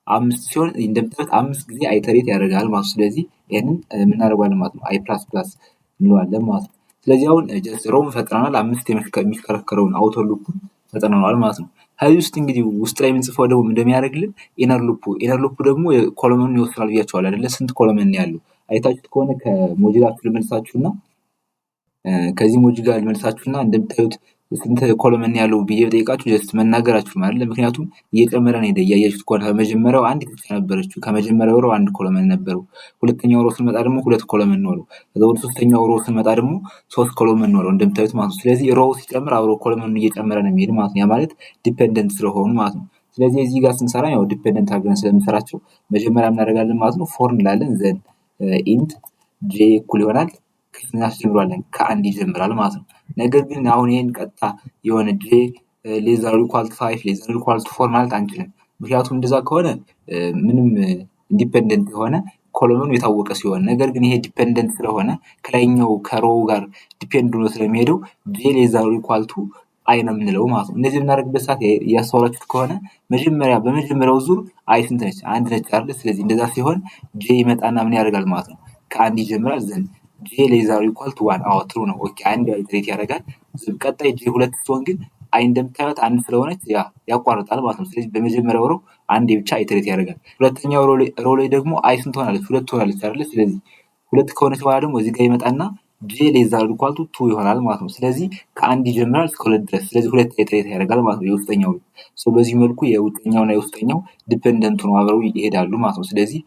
5 ሲሆን እንደምታዩት 5 ጊዜ አይተሬት ያደርጋል ማለት ነው። ስለዚህ ይሄንን የምናደርገዋለን ማለት ነው። አይ ፕላስ ፕላስ እንለዋለን ማለት ነው። ስለዚህ አሁን ጀስት ሮም ፈጥረናል። 5 የሚሽከረከረውን አውተር ሉፕ ፈጥረናል ማለት ነው። ከዚህ ውስጥ እንግዲህ ውስጥ ላይ የምንጽፈው ደግሞ እንደሚያደርግልን ኢነር ሉፑ ደግሞ ኮሎመኑን ይወስናል ብያቸዋል አይደለ? ስንት ኮሎመን ያለው አይታችሁት ከሆነ ከሞጁላችሁ ልመልሳችሁና ከዚህ ሞጁ ጋር ልመልሳችሁና እንደምታዩት ስንት ኮሎመን ያለው ብዬ በጠይቃችሁ ጀስት መናገራችሁ ማለት ምክንያቱም እየጨመረ ነው ሄደ። እያያችሁት ከሆነ ከመጀመሪያው አንድ ብቻ ነበረችው። ከመጀመሪያው ሮ አንድ ኮሎመን ነበረው። ሁለተኛው ሮ ስንመጣ ደግሞ 2 ኮሎመን ኖረው። ከዛ ወደ ሶስተኛው ሮ ስንመጣ ደግሞ 3 ኮሎመን ኖረው እንደምታዩት ማለት ነው። ስለዚህ ሮ ሲጨምር አብሮ ኮሎመኑን እየጨመረ ነው የሚሄድ ማለት ነው። ያ ማለት ዲፔንደንት ስለሆኑ ማለት ነው። ስለዚህ እዚህ ጋር ስንሰራ ያው ዲፔንደንት አድርገን ስለምንሰራቸው መጀመሪያ እናደርጋለን ማለት ነው። ፎር እንላለን ዘን ኢንት ጄ እኩል ይሆናል እናስጀምሯለን ከአንድ ይጀምራል ማለት ነው። ነገር ግን አሁን ይሄን ቀጥታ የሆነ ጄ ሌዘር ኢኳል ቱ 5 ሌዘር ኢኳል ቱ 4 ማለት አንችልም። ምክንያቱም እንደዛ ከሆነ ምንም ኢንዲፔንደንት የሆነ ኮሎመኑ የታወቀ ሲሆን፣ ነገር ግን ይሄ ዲፔንደንት ስለሆነ ከላይኛው ከሮው ጋር ዲፔንድ ሆኖ ስለሚሄደው ጄ ሌዘር ኢኳል ቱ አይ ነው የምንለው ማለት ነው። እንደዚህ የምናደርግበት ሰዓት እያስተዋላችሁት ከሆነ በመጀመሪያው ዙር አይ ስንት ነች? አንድ ነች አይደል? ስለዚህ እንደዛ ሲሆን ጄ ይመጣና ምን ያደርጋል ማለት ነው? ከአንድ ይጀምራል ዘንድ ጄ ሌዘር ኢኳል ቱ 1 አዎ ትሩ ነው። ኦኬ አንድ አይተሬት ያደርጋል። ቀጣይ ጄ 2 ሲሆን ግን አይ እንደምታዩት አንድ ስለሆነች ያቋርጣል ማለት ነው። ስለዚህ በመጀመሪያው ሮ አንዴ ብቻ አይተሬት ያደርጋል። ሁለተኛው ሮ ላይ ደግሞ አይ ስንት ሆናለች? 2 ሆናለች አይደል? ስለዚህ 2 ከሆነች በኋላ ደግሞ እዚህ ጋር ይመጣና ጄ ሌዘር ኢኳል ቱ 2 ይሆናል ማለት ነው። ስለዚህ ከአንድ ይጀምራል እስከ 2 ድረስ። ስለዚህ 2 አይተሬት ያደርጋል ማለት ነው የውስጠኛው። በዚህ መልኩ የውስጠኛውና የውስጠኛው ዲፔንደንት ነው አብረው ይሄዳሉ ማለት ነው። ስለዚህ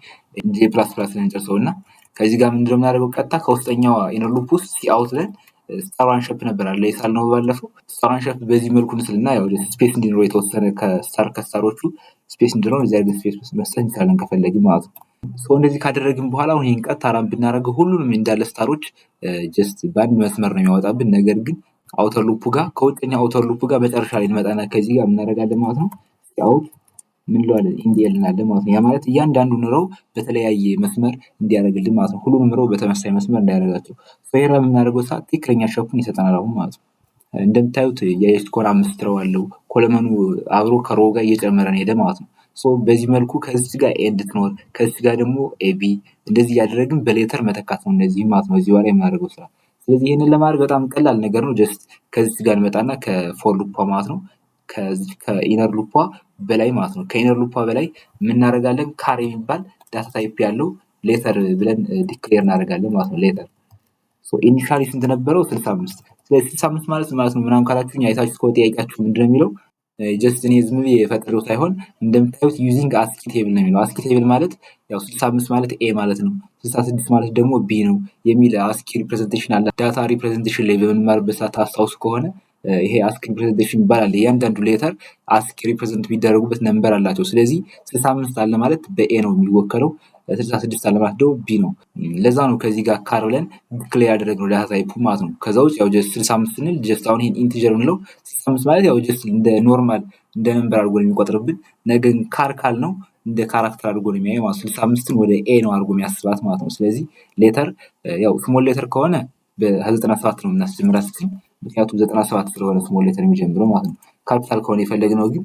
ጄ ፕላስ ፕላስ እንጨርሰውና ከዚህ ጋር ምንድነው የምናደርገው? ቀጥታ ከውስጠኛው ኢነር ሉፕ ውስጥ ሲአውት ብለን ስታር ሼፕ ነበር አለ የሳልነው ባለፈው። ስታር ሼፕ በዚህ መልኩ እንስልና ያው ስፔስ እንዲኖረው የተወሰነ ከስታሮቹ ስፔስ እንዲኖረው እዚህ አይነት ስፔስ መስጠት እንችላለን ከፈለግን ማለት ነው። እንደዚህ ካደረግን በኋላ አሁን ይሄን ቀጥታ ራን ብናደርገው ሁሉንም እንዳለ ስታሮች ጀስት በአንድ መስመር ነው የሚያወጣብን። ነገር ግን አውተር ሉፑ ጋር ከውጭኛው አውተር ሉፑ ጋር መጨረሻ ላይ እንመጣና ከዚህ ጋር የምናደርጋለን ማለት ነው ሲአውት ምን እንለዋለን ኢንዲኤል እንላለን ማለት ነው። ያ ማለት እያንዳንዱን ሮው በተለያየ መስመር እንዲያደርግልን ማለት ነው። ሁሉንም ሮው በተመሳሳይ መስመር እንዳያደርጋቸው ፌራ የምናደርገው ሰዓት ትክክለኛ ሸፑን ይሰጠናል አሁን ማለት ነው። እንደምታዩት የኤስት ኮር 5 ሮው አለው። ኮለመኑ አብሮ ከሮው ጋር እየጨመረ ነው ሄደ ማለት ነው። በዚህ መልኩ ከዚህ ጋር ኤ እንድትኖር ከዚህ ጋር ደግሞ ኤቢ እንደዚህ እያደረግን በሌተር መተካት ነው እነዚህ ማለት ነው። እዚህ ላይ የምናደርገው ስራ። ስለዚህ ይህንን ለማድረግ በጣም ቀላል ነገር ነው። ጀስት ከዚህ ጋር እንመጣና ከፎር ሉፓ ማለት ነው ከኢነር ሉፓ በላይ ማለት ነው። ከኢነር ሉፓ በላይ የምናደርጋለን ካር የሚባል ዳታ ታይፕ ያለው ሌተር ብለን ዲክሌር እናደርጋለን ማለት ነው። ሌተር ኢኒሻሊ ስንት ነበረው? 65። ስለዚህ 65 ማለት ነው ምናምን ካላችሁኝ አይታችሁ ከወጥ ያይቃችሁ ምንድነው የሚለው ጀስት እኔ ዝም ብዬ የፈጠረው ሳይሆን እንደምታዩት ዩዚንግ አስኪ ቴብል ነው የሚለው። አስኪ ቴብል ማለት ያው 65 ማለት ኤ ማለት ነው፣ 66 ማለት ደግሞ ቢ ነው የሚል አስኪ ሪፕሬዘንቴሽን አለ። ዳታ ሪፕሬዘንቴሽን ላይ በምንማርበት ሰዓት ታስታውሱ ከሆነ ይሄ አስኪ ሪፕሬዘንቴሽን ይባላል። እያንዳንዱ ሌተር አስኪ ሪፕሬዘንት የሚደረጉበት ነምበር አላቸው። ስለዚህ 65 አለ ማለት በኤ ነው የሚወከለው፣ 66 አለ ማለት ደግሞ ቢ ነው። ለዛ ነው ከዚህ ጋር ካር ብለን ዲክሌር ያደረግነው ዳታ ታይፑ ማለት ነው። ከዛ ውጭ ያው ጀስት 65 ስንል ጀስት አሁን ይሄን ኢንቲጀር እንለው 65 ማለት ያው ጀስት እንደ ኖርማል እንደ ነምበር አድርጎ ነው የሚቆጥርብን። ነገር ካር ካል ነው እንደ ካራክተር አድርጎ ነው የሚያየው ማለት 65ን ወደ ኤ ነው አድርጎ የሚያስባት ማለት ነው። ስለዚህ ሌተር ያው ስሞል ሌተር ከሆነ በ97 ነው የምናስጀምራት ስክሪን፣ ምክንያቱም 97 ስለሆነ ስሞል ሌተር የሚጀምረው ማለት ነው። ካፒታል ከሆነ የፈለግነው ግን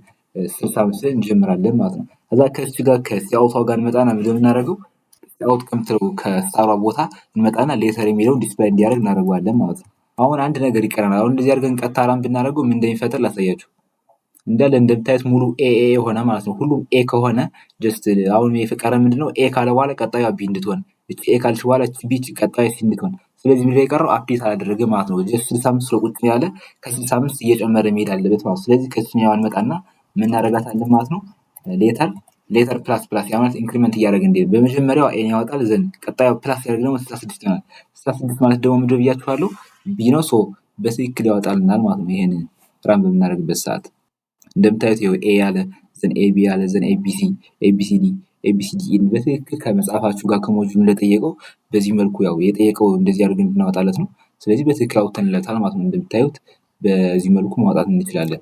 65 ላይ እንጀምራለን ማለት ነው። ከዛ ከዚህ ጋር ከሲአውቷ ጋር እንመጣና ምንድነው የምናደርገው? ሲአውት ከምትለው ከስታሯ ቦታ እንመጣና ሌተር የሚለውን ዲስፕላይ እንዲያደርግ እናደርገዋለን ማለት ነው። አሁን አንድ ነገር ይቀረናል። አሁን እንደዚህ አድርገን ቀጥታ ራን ብናደርገው ምን እንደሚፈጠር ላሳያችሁ። እንዳለ እንደምታዩት ሙሉ ኤ ሆነ ማለት ነው። ሁሉም ኤ ከሆነ ጀስት አሁን የፈቀረ ምንድነው ኤ ካለ በኋላ ቀጣዩ ቢ እንድትሆን፣ እቺ ኤ ካልሽ በኋላ እቺ ቢ ቀጣዩ ሲ እንድትሆን። ስለዚህ ምንድነው የቀረው? አፕዴት አላደረገ ማለት ነው። ጀስት 65 ስለቁጭ ያለ ከ65 እየጨመረ መሄድ አለበት ማለት ነው። ስለዚህ ከዚህኛው እንመጣና ምን እናደርጋታለን ማለት ነው ሌተር ፕላስ ፕላስ ያ ማለት ኢንክሪመንት እያደረገ እንደ በመጀመሪያው ኤን ያወጣል ዘንድ ቀጣዩ ፕላስ ያደርግ ደግሞ 66 ይሆናል። 66 ማለት ደግሞ ምንድነው ብያችኋለሁ ቢ ነው። በትክክል ያወጣልናል ማለት ነው። ይሄን ራን በምናደርግበት ሰዓት እንደምታዩት ይሄው ኤ ያለ ዘን ኤቢ ያለ ዘን ኤቢሲዲ በትክክል ከመጽሐፋችሁ ጋር ከሞጁሉ እንደጠየቀው በዚህ መልኩ ያው የጠየቀው እንደዚህ አድርገን እንድናወጣለት ነው። ስለዚህ በትክክል አውጥተንለታል ማለት ነው። እንደምታዩት በዚህ መልኩ ማውጣት እንችላለን።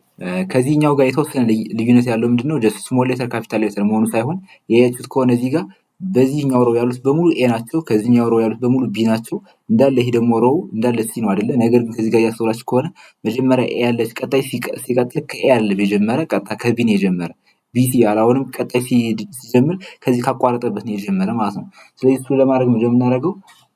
ከዚህኛው ጋር የተወሰነ ልዩነት ያለው ምንድነው ጀስት ስሞል ሌተር ካፒታል ሌተር መሆኑ ሳይሆን ያያችሁት ከሆነ እዚህ ጋር በዚህኛው ሮው ያሉት በሙሉ ኤ ናቸው፣ ከዚህኛው ሮው ያሉት በሙሉ ቢ ናቸው። እንዳለ ይሄ ደግሞ ሮው እንዳለ ሲ ነው አይደለ? ነገር ግን ከዚህ ጋር እያስተውላችሁ ከሆነ መጀመሪያ ኤ ያለች፣ ቀጣይ ሲቀጥል ከኤ ያለ የጀመረ ቀጥታ ከቢ ነው የጀመረ ቢሲ ያለ አሁንም ቀጣይ ሲጀምር ከዚህ ካቋረጠበት ነው የጀመረ ማለት ነው። ስለዚህ እሱ ለማድረግ ምንድነው የምናደርገው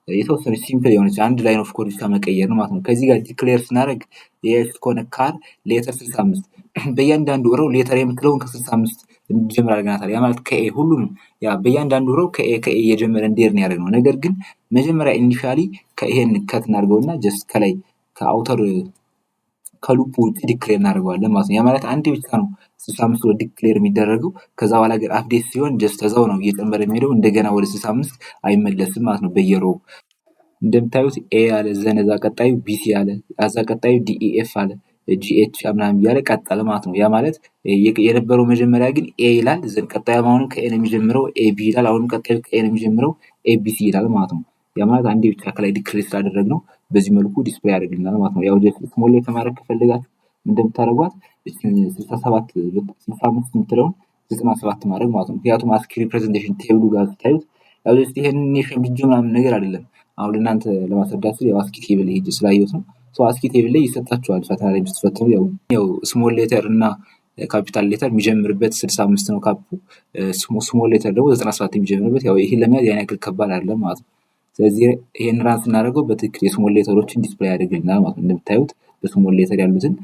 የተወሰነ ሲምፕል የሆነች አንድ ላይን ኦፍ ኮድ ብቻ መቀየር ነው ማለት ነው። ከዚህ ጋር ዲክሌር ስናደርግ የያችሁት ከሆነ ካር ሌተር 65 በእያንዳንዱ ሮው ሌተር የምትለውን ከ65 እንዲጀምር አድርገናታል። ያ ማለት ከኤ ሁሉም በእያንዳንዱ ሮው ከኤ እየጀመረ እንዲሄድ ነው ያደረግነው። ነገር ግን መጀመሪያ ኢኒሻሊ ከይሄን ከት እናድርገውና ጀስት ከላይ ከአውተር ከሉፕ ውጭ ዲክሌር እናደርገዋለን ማለት ነው። ያ ማለት አንዴ ብቻ ነው 65 ወደ ዲክሌር የሚደረገው። ከዛ በኋላ ግን አፕዴት ሲሆን ጀስት እዛው ነው እየጨመረ የሚሄደው፣ እንደገና ወደ 65 አይመለስም ማለት ነው በየሮው። እንደምታዩት ኤ አለ፣ ዘነዛ ቀጣዩ ቢሲ አለ፣ አዛ ቀጣዩ ዲኢኤፍ አለ፣ ጂኤች ምናምን እያለ ቀጠለ ማለት ነው። ያ ማለት የነበረው መጀመሪያ ግን ኤ ይላል፣ ዘን ቀጣዩ አሁንም ከኤ ነው የሚጀምረው ኤቢ ይላል፣ አሁንም ቀጣዩ ከኤ ነው የሚጀምረው ኤቢሲ ይላል ማለት ነው። ያ ማለት አንዴ ብቻ ከላይ ዲክሌር ስላደረግነው በዚህ መልኩ ዲስፕሌይ ያደርግልናል ማለት ነው። ያው ጀስት ስሞል ሌተር ማድረግ ከፈለጋችሁ እንደምታደርጓት 65 የምትለውን 97 ማድረግ ማለት ነው። ምክንያቱም አስኪ ሪፕሬዘንቴሽን ቴብሉ ጋር ስታዩት ያው ጀስት ይሄንን የሸምድጄ ምናምን ነገር አይደለም። አሁን ለእናንተ ለማስረዳት ያው አስኪ ቴብል ሄጄ ስላየሁት ነው። አስኪ ቴብል ላይ ይሰጣችኋል ፈተና ላይ ስትፈተኑ። ያው ስሞል ሌተር እና ካፒታል ሌተር የሚጀምርበት 65 ነው ካፑ፣ ስሞል ሌተር ደግሞ 97 የሚጀምርበት። ያው ይሄን ለመያዝ ያን ያክል ከባድ አይደለም ማለት ነው። ስለዚህ ይሄን ራን ስናደርገው በትክክል የስሞል ሌተሮችን ዲስፕሌይ ያደርግልናል ማለት ነው። እንደምታዩት በስሞል ሌተር ያሉትን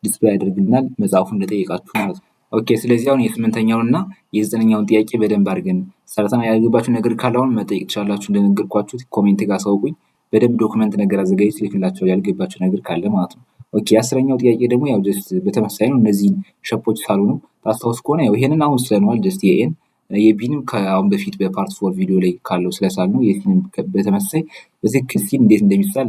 ዲስፕሌይ ያደርግልናል መጽሐፉ እንደጠየቃችሁ ማለት ነው። ኦኬ ስለዚህ አሁን የስምንተኛውን እና የዘጠነኛውን ጥያቄ በደንብ አድርገን ሰርተን ያልገባችሁ ነገር ካለ አሁን መጠየቅ ትችላላችሁ። እንደነገርኳችሁ ኮሜንት ጋር አሳውቁኝ። በደንብ ዶክመንት ነገር አዘጋጅቼ ልክላችሁ ያልገባችሁ ነገር ካለ ማለት ነው። ኦኬ የአስረኛው ጥያቄ ደግሞ ያው ጀስት በተመሳሳይ ነው። እነዚህን ሸፖች ሳሉ ነው ታስታውስ ከሆነ ያው ይሄንን አሁን ስለነዋል ጀስት የኤን የቢንም ከአሁን በፊት በፓርት 4 ቪዲዮ ላይ ካለው ስለሳል ነው። የሲንም በተመሳሳይ በትክክል ሲን እንዴት እንደሚሳል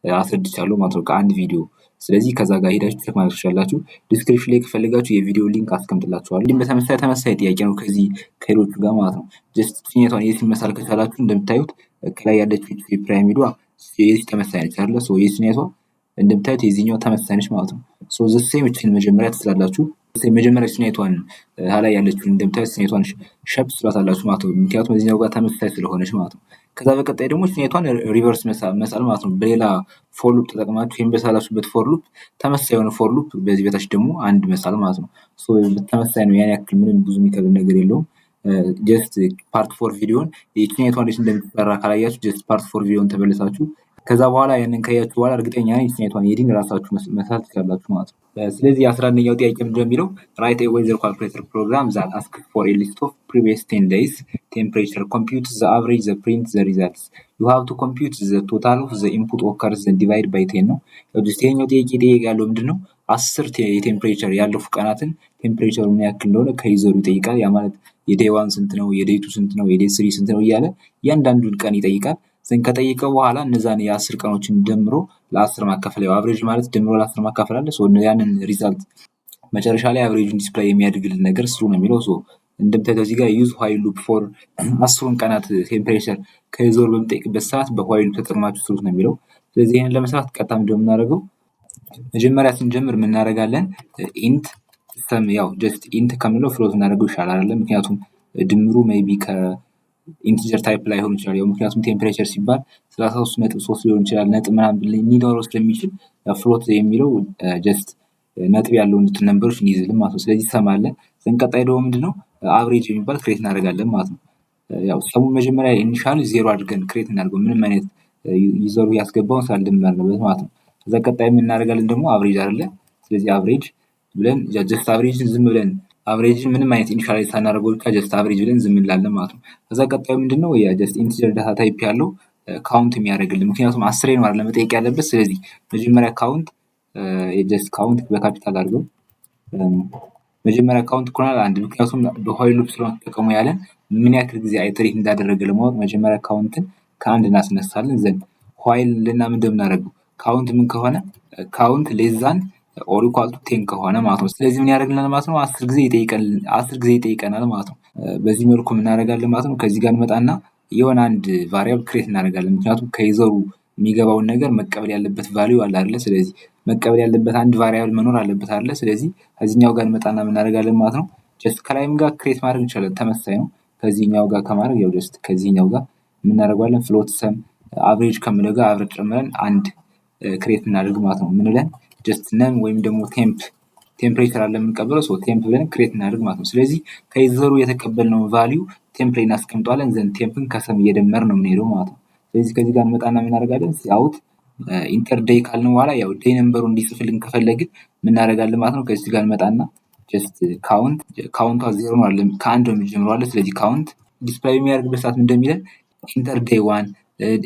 አስረድቻለሁ ማለት ነው ከአንድ ቪዲዮ። ስለዚህ ከዛ ጋር ሄዳችሁ ቼክ ማድረግ ትችላላችሁ። ዲስክሪፕሽን ላይ ከፈለጋችሁ የቪዲዮ ሊንክ አስቀምጥላችኋለሁ። እንዲሁም በተመሳሳይ ጥያቄ ነው ከዚህ ከሌሎቹ ጋር ማለት ነው። ጀስት ሲኔቷን የሲን መሳል ከቻላችሁ እንደምታዩት ከላይ ያለችው የፒራሚዷ የዚህ ተመሳሳይ ነች አይደለ? የሲኔቷ እንደምታዩት የዚህኛው ተመሳሳይ ነች ማለት ነው። ዘሴም እችን መጀመሪያ ትስላላችሁ። መጀመሪያ ሲኔቷን ላይ ያለችውን እንደምታዩት ሲኔቷን ሸፕ ትስላታላችሁ ማለት ነው። ምክንያቱም እዚህኛው ጋር ተመሳሳይ ስለሆነች ማለት ነው። ከዛ በቀጣይ ደግሞ ሲኔቷን ሪቨርስ መሳል ማለት ነው። በሌላ ፎር ሉፕ ተጠቅማችሁ ይሄን በሳላችሁበት ፎር ሉፕ ተመሳሳይ የሆነ ፎር ሉፕ በዚህ በታች ደግሞ አንድ መሳል ማለት ነው። ተመሳሳይ ነው። ያን ያክል ምንም ብዙ የሚከብድ ነገር የለውም። ጀስት ፓርት 4 ቪዲዮን ሲኔቷን እንዴት እንደምትሰራ ካላያችሁ ጀስት ፓርት 4 ቪዲዮን ተመልሳችሁ ከዛ በኋላ ያንን ከያችሁ በኋላ እርግጠኛ ነኝ ሲኔቷን የዲን ራሳችሁ መስራት ትችላላችሁ ማለት ነው። ስለዚህ 11ኛው ጥያቄ ምንድነው የሚለው ራይት ኤ ዌዘር ካልኩሌተር ፕሮግራም ዛት አስክ ፎር ኤ ሊስት ኦፍ ፕሪቪየስ 10 days temperature, compute the average, the print the results. You have to compute the total of the input occurs then divide by 10 ነው። ይሄኛው ጥያቄ ያለው ምንድነው 10 የቴምፕሬቸር ያለፉ ቀናትን ቴምፕሬቸሩ ምን ያክል እንደሆነ ከዩዘሩ ይጠይቃል። ያ ማለት የዴይ 1 ስንት ነው፣ የዴይ 2 ስንት ነው፣ የዴይ 3 ስንት ነው እያለ እያንዳንዱን ቀን ይጠይቃል። ዘን ከጠየቀው በኋላ እነዛን የ10 ቀኖችን ደምሮ ለ10 ማካፈል፣ ያው አቨሬጅ ማለት ደምሮ ለ10 ማካፈል አለ። ያንን ሪዛልት መጨረሻ ላይ አቨሬጁን ዲስፕሌይ የሚያደርግልን ነገር ስሩ ነው የሚለው። እንደምታዩት እዚህ ጋር ዩዝ ዋይል ሉፕ ፎር 10 ቀናት ቴምፕሬቸር ከዩዘሩ በሚጠይቅበት ሰዓት በዋይል ተጠቅማችሁ ስሩት ነው የሚለው። ስለዚህ ይሄንን ለመስራት ቀጥታ ምንድነው የምናደርገው መጀመሪያ ስንጀምር የምናደርጋለን ኢንት ሰም፣ ያው ጀስት ኢንት ከምንለው ፍሎት እናደርገው ይሻላል አይደለም? ምክንያቱም ድምሩ ሜይቢ ኢንቲጀር ታይፕ ላይ ሆን ይችላል። ያው ምክንያቱም ቴምፕሬቸር ሲባል 33.3 ሊሆን ይችላል ነጥብ ምናምን ሊኖረው ስለሚችል ፍሎት የሚለው ጀስት ነጥብ ያለው ነምበሮች እንይዝልን ማለት ነው። ስለዚህ ሰማለን ዘንቀጣይ ደግሞ ምንድነው አቨሬጅ የሚባል ክሬት እናደርጋለን ማለት ነው። ያው ሰሙ መጀመሪያ ኢኒሻሊ 0 አድርገን ክሬት እናደርገው ምንም አይነት ዩዘሩ ያስገባውን ሳልደመርንበት ማለት ነው። ከዛ ቀጣይ ምን እናደርጋለን ደግሞ አቨሬጅ አይደለ? ስለዚህ አቨሬጅ ብለን ጀስት አቨሬጅን ዝም ብለን አቨሬጅን ምንም አይነት ኢኒሻላይዝ ሳናደርገው ብቻ ጀስት አቨሬጅ ብለን ዝም እንላለን ማለት ነው። ከዛ ቀጣዩ ምንድነው ያ ጀስት ኢንቲጀር ዳታ ታይፕ ያለው ካውንት የሚያደርግልን ምክንያቱም 10 ነው አይደል መጠየቅ ያለበት። ስለዚህ መጀመሪያ ካውንት ጀስት ካውንት በካፒታል አድርገው መጀመሪያ ካውንት ኮናል አንድ ምክንያቱም በዋይል ሉፕ ስለሆነ ተጠቀሙ ያለን ምን ያክል ጊዜ አይተሬት እንዳደረገ ለማወቅ መጀመሪያ ካውንትን ከአንድ እናስነሳለን። ዘን ዋይል ልና ምን እንደምናደርገው ካውንት ምን ከሆነ ካውንት ሌዛን ኦር ኢኳል ቱ 10 ከሆነ ማለት ነው። ስለዚህ ምን ያደርግልናል ማለት ነው 10 ጊዜ ይጠይቀናል ማለት ነው። በዚህ መልኩ ምን እናደርጋለን ማለት ነው። ከዚህ ጋር እንመጣና የሆነ አንድ ቫሪያብል ክሬት እናደርጋለን። ምክንያቱም ከዩዘሩ የሚገባውን ነገር መቀበል ያለበት ቫልዩ አለ አይደለ? ስለዚህ መቀበል ያለበት አንድ ቫሪያብል መኖር አለበት አይደለ? ስለዚህ ከዚህኛው ጋር እንመጣና እናደርጋለን ማለት ነው። ጀስት ከላይም ጋር ክሬት ማድረግ እንችላለን፣ ተመሳሳይ ነው። ከዚህኛው ጋር ከማድረግ ያው ጀስት ከዚህኛው ጋር የምናደርገዋለን ፍሎት ሰም አቨሬጅ ከምለው ጋር አብረን ጨምረን አንድ ክሬት እናደርግ ማለት ነው። ምን ብለን ጀስት ነም ወይም ደግሞ ቴምፕሬቸር አለ የምንቀበለው ሰው ቴምፕ ብለን ክሬት እናደርግ ማለት ነው። ስለዚህ ከዩዘሩ የተቀበልነውን ቫሊዩ ቴምፕ ላይ እናስቀምጠዋለን። ዘንድ ቴምፕን ከሰም እየደመር ነው የምንሄደው ማለት ነው። ስለዚህ ከዚህ ጋር እንመጣና የምናደርጋለን ሲአውት ኢንተር ዴይ ካልን በኋላ ያው ዴይ ነምበሩ እንዲጽፍልን ከፈለግን ምናደርጋለን ማለት ነው። ከዚህ ጋር እንመጣና ጀስት ካውንቷ ዜሮ ነው አለ ከአንድ ነው የሚጀምረው አለ። ስለዚህ ካውንት ዲስፕላይ የሚያደርግበት ሰዓት እንደሚለን ኢንተር ዴይ ዋን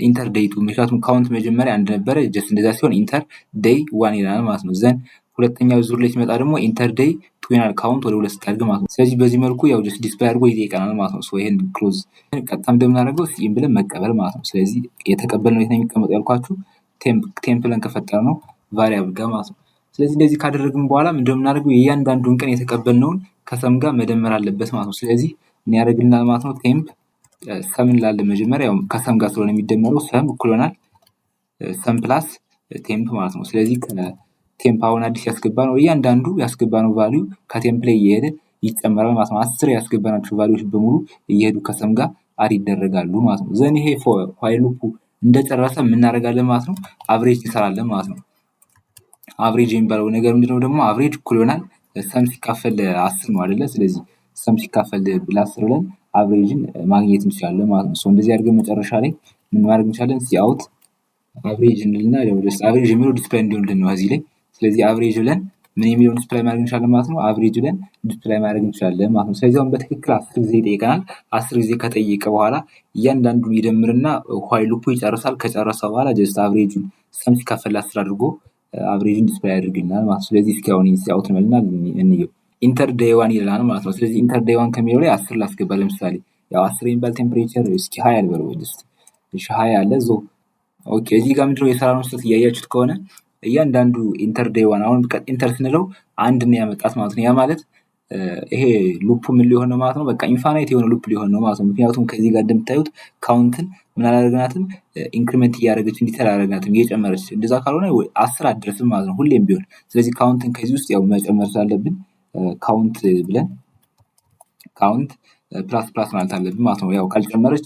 ኢንተር ዴይ ቱ፣ ምክንያቱም ካውንት መጀመሪያ አንድ ነበረ። ጀስት እንደዛ ሲሆን ኢንተር ዴይ ዋን ይላል ማለት ነው። ዘን ሁለተኛው ዙር ላይ ሲመጣ ደግሞ ኢንተር ዴይ ቱ ይላል፣ ካውንት ወደ ሁለት ስታደርግ ማለት ነው። ስለዚህ በዚህ መልኩ ያው ጀስት ዲስፕላይ አድርጎ ይጠይቀናል ማለት ነው። ይሄን ክሎዝ ቀጥታ እንደምናደርገው ሲም ብለን መቀበል ማለት ነው። ስለዚህ የተቀበልነው የት ነው የሚቀመጠው ያልኳችሁ ቴምፕ ብለን ከፈጠር ነው ቫሪያብል ጋር ማለት ነው። ስለዚህ እንደዚህ ካደረግን በኋላ እንደምናደርገው የእያንዳንዱን ቀን የተቀበልነውን ከሰም ጋር መደመር አለበት ማለት ነው። ስለዚህ ምን ያደርግልናል ማለት ነው? ቴምፕ ሰም እንላለን መጀመሪያ፣ ያው ከሰም ጋር ስለሆነ የሚደመረው ሰም እኩል ይሆናል ሰም ፕላስ ቴምፕ ማለት ነው። ስለዚህ ቴምፕ አሁን አዲስ ያስገባነው እያንዳንዱ ያስገባነው ቫልዩ ከቴምፕ ላይ እየሄደ ይጨመራል ማለት ነው። 10 ያስገባናቸው ቫልዩዎች በሙሉ እየሄዱ ከሰም ጋር አድ ይደረጋሉ ማለት ነው። ዘን ይሄ ዋይል ሉፑ እንደጨረሰ የምናደርጋለን ማለት ነው፣ አቨሬጅ እንሰራለን ማለት ነው። አቨሬጅ የሚባለው ነገር ምንድነው ደግሞ? አቨሬጅ እኩል ይሆናል ሰም ሲካፈል 10 ነው አይደለ? ስለዚህ ሰም ሲካፈል ለ10 ብለን አቨሬጅን ማግኘት እንችላለን ማለት ነው። እንደዚህ አድርገን መጨረሻ ላይ ምን ማድረግ እንችላለን? ሲአውት አቨሬጅ እንልና አቨሬጅ የሚለው ዲስፕላይ እንዲሆንልን ነው እዚህ ላይ። ስለዚህ አቨሬጅ ብለን ምን የሚለውን ዲስፕላይ ማድረግ እንችላለን ማለት ነው። አቨሬጅ ብለን ዲስፕላይ ማድረግ እንችላለን ማለት ነው። ስለዚህ አሁን በትክክል 10 ጊዜ ይጠይቀናል። 10 ጊዜ ከጠየቀ በኋላ እያንዳንዱን ይደምርና ዋይል ሉፑ ይጨርሳል። ከጨረሰ በኋላ ጀስት አቨሬጁን ሰም ሲካፈል 10 አድርጎ አቨሬጅን ዲስፕላይ ያደርግልናል ማለት ነው። ስለዚህ እስኪ አሁን ሲአውት እንበልና እንየው። ኢንተር ዴይ ዋን ይላል ማለት ነው። ስለዚህ ኢንተር ዴይ ዋን ከሚለው ላይ 10 ላስገባ። ለምሳሌ ያው 10 የሚባል ቴምፕሬቸር እስኪ 20 አልበለው ጀስት እሺ 20 አለ ዞ ኦኬ። እዚህ ጋር ምንድነው የሰራነው ስህተት እያያችሁት ከሆነ እያንዳንዱ ኢንተር ዴይ ዋን አሁን ኢንተር ስንለው አንድ ነው ያመጣት ማለት ነው። ያ ማለት ይሄ ሉፕ ምን ሊሆን ነው ማለት ነው? በቃ ኢንፋናይት የሆነ ሉፕ ሊሆን ነው ማለት ነው። ምክንያቱም ከዚህ ጋር እንደምታዩት ካውንትን ምን አላደረግናትም፣ ኢንክሪመንት እያደረገች እንዲተር አላደረግናትም፣ እየጨመረች። እንደዛ ካልሆነ 10 አትደርስም ማለት ነው ሁሌም ቢሆን። ስለዚህ ካውንትን ከዚህ ውስጥ ያው መጨመር ስላለብን ካውንት ብለን ካውንት ፕላስ ፕላስ ማለት አለብን ማለት ነው። ያው ካልጨመረች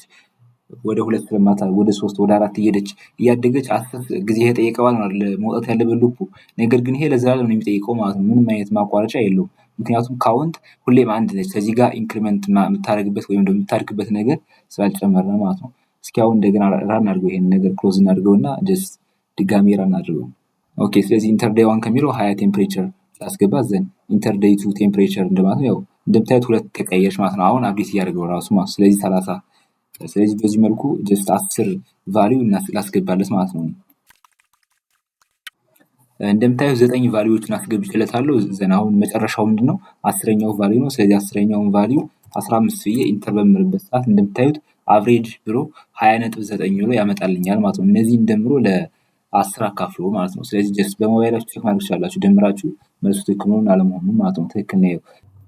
ወደ 2 ስለማታ ወደ 3 ወደ 4 እየሄደች እያደገች 10 ጊዜ የጠየቀዋል ማለት መውጣት ያለበት ሉፑ። ነገር ግን ይሄ ለዘላለም ነው የሚጠይቀው ማለት ነው። ምንም አይነት ማቋረጫ የለውም። ምክንያቱም ካውንት ሁሌም አንድ ነች። ከዚህ ጋር ኢንክሪመንት የምታደርግበት ወይም ደግሞ የምታድግበት ነገር ስላልጨመረ ማለት ነው። እስኪ አሁን እንደገና ራን አድርገው ይሄን ነገር ክሎዝ እናድርገውና ጀስት ድጋሚ ራን አድርገው። ኦኬ። ስለዚህ ኢንተር ዴይ ዋን ከሚለው 20 ቴምፕሬቸር ላስገባ። ዘን ኢንተር ዴይ ቱ ቴምፕሬቸር እንደማለት ነው። ያው እንደምታዩት ሁለት ተቀየረች ማለት ነው። አሁን አፕዴት እያደረገው ራሱ ማለት ስለዚህ 30። ስለዚህ በዚህ መልኩ ጀስት 10 ቫልዩ ላስገባለት ማለት ነው። እንደምታዩት 9 ቫልዩዎችን አስገብቼለታለሁ። ዘን አሁን መጨረሻው ምንድነው? 10ኛው ቫልዩ ነው። ስለዚህ 10ኛውን ቫልዩ 15 ብዬ ኢንተር በምርበት ሰዓት እንደምታዩት አቨሬጅ ብሎ 20.9 ብሎ ያመጣልኛል ማለት ነው። እነዚህን ደምሮ ለ10 አካፍሎ ማለት ነው። ስለዚህ ጀስት በሞባይላችሁ ቼክ ማድረግ ትችላላችሁ፣ ደምራችሁ መልሱ ትክክል መሆኑን አለመሆኑን ማለት ነው። ትክክል ነው።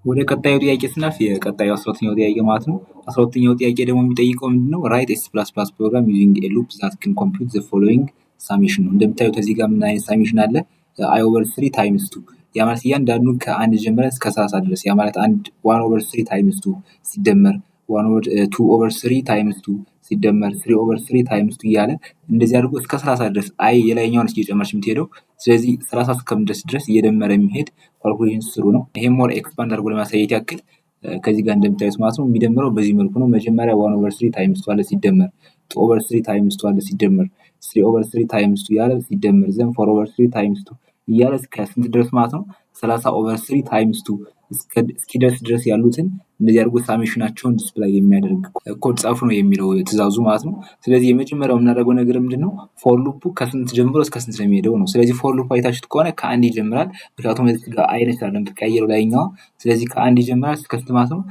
ወደ ቀጣዩ ጥያቄ ስናልፍ የቀጣዩ 12ኛው ጥያቄ ማለት ነው። 12ኛው ጥያቄ ደግሞ የሚጠይቀው ምንድነው? ራይት ኤስ ፕላስ ፕላስ ፕሮግራም ዩዚንግ ኤ ሉፕ ዛት ካን ኮምፒውት ዘ ፎሎዊንግ ሳሜሽን ነው። እንደምታዩት እዚህ ጋር ምን አይነት ሳሜሽን አለ? አይ ኦቨር 3 ታይምስ 2። ያ ማለት እያንዳንዱ ከአንድ ጀምረን እስከ 30 ድረስ ያ ማለት 1 ኦቨር 3 ታይምስ 2 ሲደመር 2 ኦቨር 3 ታይምስ 2 ሲደመር 3 ኦቨር 3 ታይምስ 2 እያለ እንደዚህ አድርጎ እስከ 30 ድረስ አይ የላይኛውን እየጨመረች የምትሄደው። ስለዚህ 30 እስከምድረስ ድረስ እየደመረ የሚሄድ ካልኩሌሽን ስሩ ነው። ይሄ ሞር ኤክስፓንድ አድርጎ ለማሳየት ያክል ከዚህ ጋር እንደምታዩት ማለት ነው የሚደምረው በዚህ መልኩ ነው። መጀመሪያ 1 ኦቨር 3 ታይምስ 2 አለ ሲደመር 2 ኦቨር 3 ታይምስ 2 አለ ሲደመር 3 ኦቨር 3 ታይምስ 2 እያለ ሲደመር ዘን 4 ኦቨር 3 ታይምስ 2 እያለ እስከ ስንት ድረስ ማለት ነው? 30 ኦቨር 3 ታይምስ 2 እስኪደርስ ድረስ ያሉትን እንደዚህ አድርጎ ሳሜሽናቸውን ዲስፕላይ የሚያደርግ ኮድ ጻፉ ነው የሚለው ትእዛዙ ማለት ነው። ስለዚህ የመጀመሪያው የምናደርገው ነገር ምንድነው? ፎር ሉፑ ከስንት ጀምሮ እስከ ስንት ነው የሚሄደው ነው። ስለዚህ ፎር ሉፑ አይታችሁት ከሆነ ከአንድ ይጀምራል። ምክንያቱም እዚህ ጋር አይነት አይደለም የምትቀያየረው ላይኛዋ። ስለዚህ ከአንድ ይጀምራል እስከ ስንት ማለት ነው?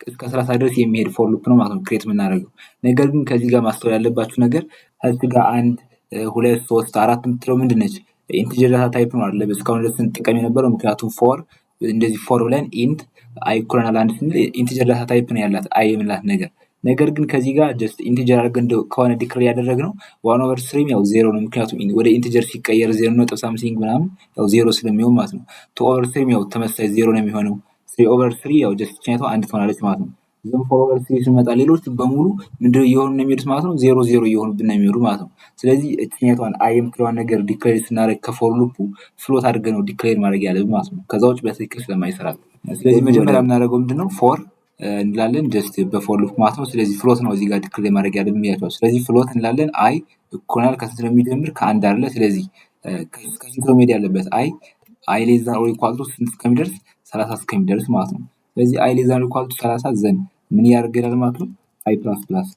እስከ 30 ድረስ የሚሄድ ፎር ሉፕ ነው ማለት ነው ክሬት የምናደርገው። ነገር ግን ከዚህ ጋር ማስተዋል ያለባችሁ ነገር ከዚህ ጋር 1 2 3 4 የምትለው ምንድን ነች? ኢንቲጀር ዳታ ታይፕ ነው አይደለ? እስካሁን ድረስ ስንጠቀም የነበረው ምክንያቱም ፎር እንደዚህ ፎር ብለን ኢንት አይ ኢኳል 1 ስንል ኢንቲጀር ዳታ ታይፕ ነው ያላት አይ የምንላት ነገር። ነገር ግን ከዚህ ጋር ጀስት ኢንቲጀር አድርገን ከሆነ ዲክሌር ያደረግነው 1/3 ያው 0 ነው። ምክንያቱም ወደ ኢንቲጀር ሲቀየር 0 ነጥብ ሳምሲንግ ምናምን ያው 0 ስለሚሆን ማለት ነው። 2/3 ያው ተመሳሳይ 0 ነው የሚሆነው። 3/3 ያው ጀስት ቻይቷ አንድ ትሆናለች ማለት ነው። ዘን 4/3 ሲመጣ ሌሎች በሙሉ ምንድነው እየሆኑ ነው የሚሄዱት ማለት ነው? 0 እየሆኑብን ነው የሚሄዱ ማለት ነው። ስለዚህ እችኛቷን አይ የምትለዋን ነገር ዲክሌር ስናደርግ ከፎር ሉፑ ፍሎት አድርገን ነው ዲክሌር ማድረግ ያለብን ማለት ነው። ከዛ ውጭ በትክክል ስለማይሰራል። ስለዚህ መጀመሪያ የምናደርገው ምንድነው ፎር እንላለን ጀስት በፎር ሉፕ ማለት ነው። ስለዚህ ፍሎት ነው እዚህ ጋር ዲክሌር ማድረግ ያለብን ብያቸዋል። ስለዚህ ፍሎት እንላለን አይ እኮናል ከስንት ነው የሚጀምር ከአንድ አይደለ። ስለዚህ ከስንት ነው መሄድ ያለበት አይ ሌስ ዛን ኦር ኢኳል ቱ ስንት እስከሚደርስ 30 እስከሚደርስ ማለት ነው። ስለዚህ አይ ሌስ ዛን ኦር ኢኳል ቱ 30 ዘን ምን ያደርገናል ማለት ነው አይ ፕላስ ፕላስ።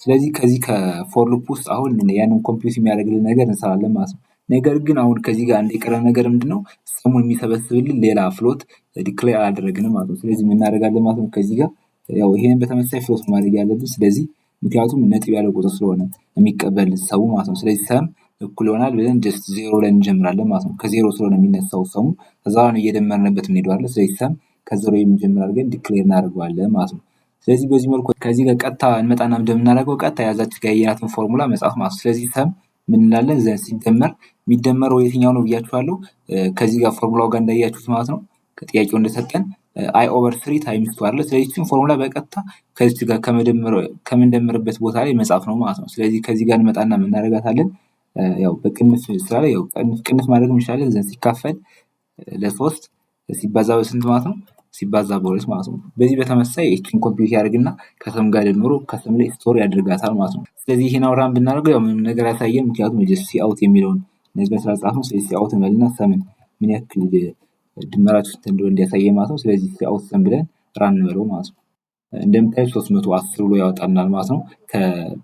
ስለዚህ ከዚህ ከፎር ሉፕ ውስጥ አሁን ያንን ኮምፒውት የሚያደርግልን ነገር እንሰራለን ማለት ነው። ነገር ግን አሁን ከዚህ ጋር እንደቀረ ነገር ምንድነው ሰሙን የሚሰበስብልን ሌላ ፍሎት ዲክሌር አላደረግንም ማለት ነው። ስለዚህ ምን እናደርጋለን ማለት ነው ከዚህ ጋር ያው ይሄን በተመሳሳይ ፍሎት ማድረግ ያለብን። ስለዚህ ምክንያቱም ነጥብ ያለው ቁጥር ስለሆነ የሚቀበል ሰው ማለት ነው። ስለዚህ ሰም እኩል ይሆናል ብለን ጀስት 0 ላይ እንጀምራለን ማለት ነው። ከዜሮ ስለሆነ የሚነሳው ሰሙ ከዛ ነው እየደመርንበት እንሄዳለን። ስለዚህ ሰም ከዜሮ የሚጀምር አድርገን ዲክሌር እናደርገዋለን ማለት ነው። ስለዚህ በዚህ መልኩ ከዚህ ጋር ቀጥታ እንመጣና እንደምናደርገው ቀጥታ ያዛች ጋር ያያትን ፎርሙላ መጻፍ ማለት ነው። ስለዚህ ሰም ምን እንላለን ዘን ሲደመር የሚደመረው የትኛው ነው ብያችኋለሁ። ከዚህ ጋር ፎርሙላው ጋር እንዳያችሁት ማለት ነው ከጥያቄው እንደሰጠን አይ ኦቨር 3 ታይምስ 2 አለ። ስለዚህ እቺን ፎርሙላ በቀጥታ ከዚህ ጋር ከመደመርበት ቦታ ላይ መጻፍ ነው ማለት ነው። ስለዚህ ከዚህ ጋር እንመጣና ምን እናደርጋታለን ያው በቅንፍ ስላለ ያው ቅንፍ ማድረግ እንችላለን። ዘን ሲካፈል ለ3 ሲባዛ በስንት ማለት ነው ሲባዛ በሁለት ማለት ነው። በዚህ በተመሳሳይ እቺን ኮምፒውት ያደርግና ከሰም ጋር ደምሮ ከሰም ላይ ስቶር ያደርጋታል ማለት ነው። ስለዚህ ይሄን አውራን ብናደርገው ያው ምንም ነገር አያሳየም። ምክንያቱም ጀስት ሲ አውት የሚለውን ነገር ስላጻፍነው ስለዚህ ሲ አውት እንበልና ሰምን ምን ያክል ድመራችሁ እንደሆነ እንዲያሳየን ማለት ነው። ስለዚህ ሲ አውት ሰም ብለን ራን እንበለው ማለት ነው። እንደምታዩት 310 ብሎ ያወጣልናል ማለት ነው።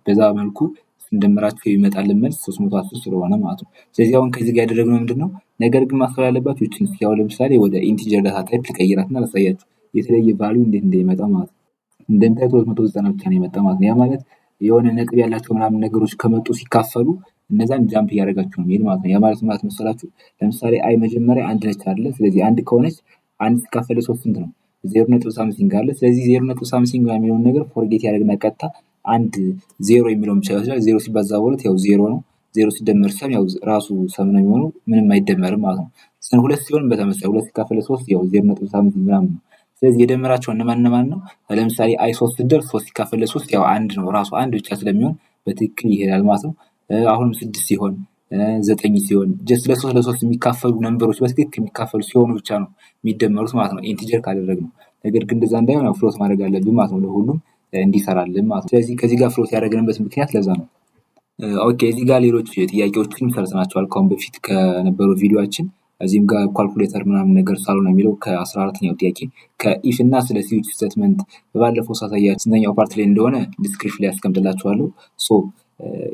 በዛ መልኩ እንደምራችሁ የሚመጣልን መልስ 310 ስለሆነ ማለት ነው። ስለዚህ አሁን ከዚህ ጋር ያደረግነው ምንድነው ነገር ግን ማስተዋል ያለባችሁ እቺን ያው ለምሳሌ ወደ ኢንቲጀር ዳታ ታይፕ ልቀይራትና ላሳያችሁ የተለየ ቫልዩ እንዴት እንደሚመጣ ማለት ነው። እንደምታዩት 290 ብቻ ነው የመጣ ማለት ነው። ያ ማለት የሆነ ነጥብ ያላቸው ምናምን ነገሮች ከመጡ ሲካፈሉ እነዛን ጃምፕ እያደረጋችሁ ነው የሚሄድ ማለት ነው። ያ ማለት መሰላችሁ ለምሳሌ አይ መጀመሪያ አንድ ነች አይደለ። ስለዚህ አንድ ከሆነች አንድ ሲካፈል 3 ስንት ነው 0 ሳምሲንግ አለ። ስለዚህ 0 ሳምሲንግ የሚለውን ነገር ፎርጌት ያደርግና ቀጥታ አንድ 0 የሚለውን ብቻ ይወስዳል። 0 ሲባዛ በሁለት ያው 0 ነው። 0 ሲደመር ሰም ያው ራሱ ሰም ነው የሚሆነው ምንም አይደመርም ማለት ነው። ስን ሁለት ሲሆን በተመሳሳይ 2 ሲካፈል 3 ያው 0.3 ምናምን ነው። ስለዚህ የደመራቸው እነማን ነው? ለምሳሌ አይ 3 ሲደርስ 3 ሲካፈል 3 ያው አንድ ነው ራሱ አንድ ብቻ ስለሚሆን በትክክል ይሄዳል ማለት ነው። አሁንም 6 ሲሆን 9 ሲሆን ጀስት ለ3 የሚካፈሉ ነምበሮች በትክክል የሚካፈሉ ሲሆኑ ብቻ ነው የሚደመሩት ማለት ነው ኢንቲጀር ካደረግነው። ነገር ግን እንደዛ እንዳይሆን ያው ፍሎት ማድረግ አለብን ማለት ነው ለሁሉም እንዲሰራልን ማለት ነው። ስለዚህ ከዚህ ጋር ፍሎት ያደረግንበት ምክንያት ለዛ ነው። ኦኬ እዚህ ጋር ሌሎች ጥያቄዎችን ሰርተናቸዋል ከአሁን በፊት ከነበረው ቪዲዮአችን። እዚህም ጋር ካልኩሌተር ምናምን ነገር ሳሉ ነው የሚለው ከ14ኛው ጥያቄ ከኢፍ እና ስለ ስዊች ስቴትመንት በባለፈው ሳሳያችሁ ስንተኛው ፓርት ላይ እንደሆነ ዲስክሪፕሽን ላይ አስቀምጥላችኋለሁ። ሶ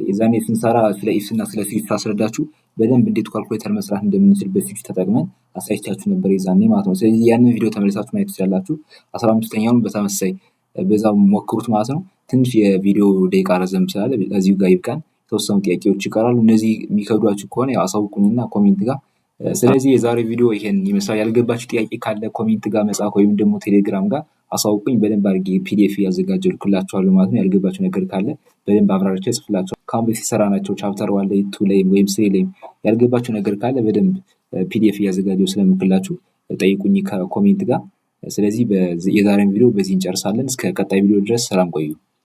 የዛኔ ስንሰራ ስለ ኢፍ እና ስለ ስዊች ሳስረዳችሁ በደንብ እንዴት ካልኩሌተር መስራት እንደምንችል በስዊች ተጠቅመን አሳይቻችሁ ነበር የዛኔ ማለት ነው። ስለዚህ ያንን ቪዲዮ ተመልሳችሁ ማየት ትችላላችሁ። 15ኛውን በተመሳሳይ በዛው ሞክሩት ማለት ነው። ትንሽ የቪዲዮ ደቂቃ ረዘም ስላለ እዚሁ ጋር ይብቃን። የተወሰኑ ጥያቄዎች ይቀራሉ። እነዚህ የሚከብዷችሁ ከሆነ ያው አሳውቁኝና ኮሜንት ጋር። ስለዚህ የዛሬ ቪዲዮ ይሄን ይመስላል። ያልገባችሁ ጥያቄ ካለ ኮሜንት ጋር መጻፍ ወይም ደግሞ ቴሌግራም ጋር አሳውቁኝ። በደንብ አድርጌ ፒዲኤፍ ያዘጋጀው ልክላችኋለሁ ማለት ነው። ያልገባችሁ ነገር ካለ በደንብ አብራርቼ እጽፍላችኋለሁ። ከአሁን በፊት የሰራናቸው ቻፕተር 1 ላይ 2 ላይ ወይም 3 ላይ ያልገባችሁ ነገር ካለ በደንብ ፒዲኤፍ እያዘጋጀው ስለምክላችሁ ጠይቁኝ ከኮሜንት ጋር። ስለዚህ የዛሬን ቪዲዮ በዚህ እንጨርሳለን። እስከ ቀጣይ ቪዲዮ ድረስ ሰላም ቆዩ።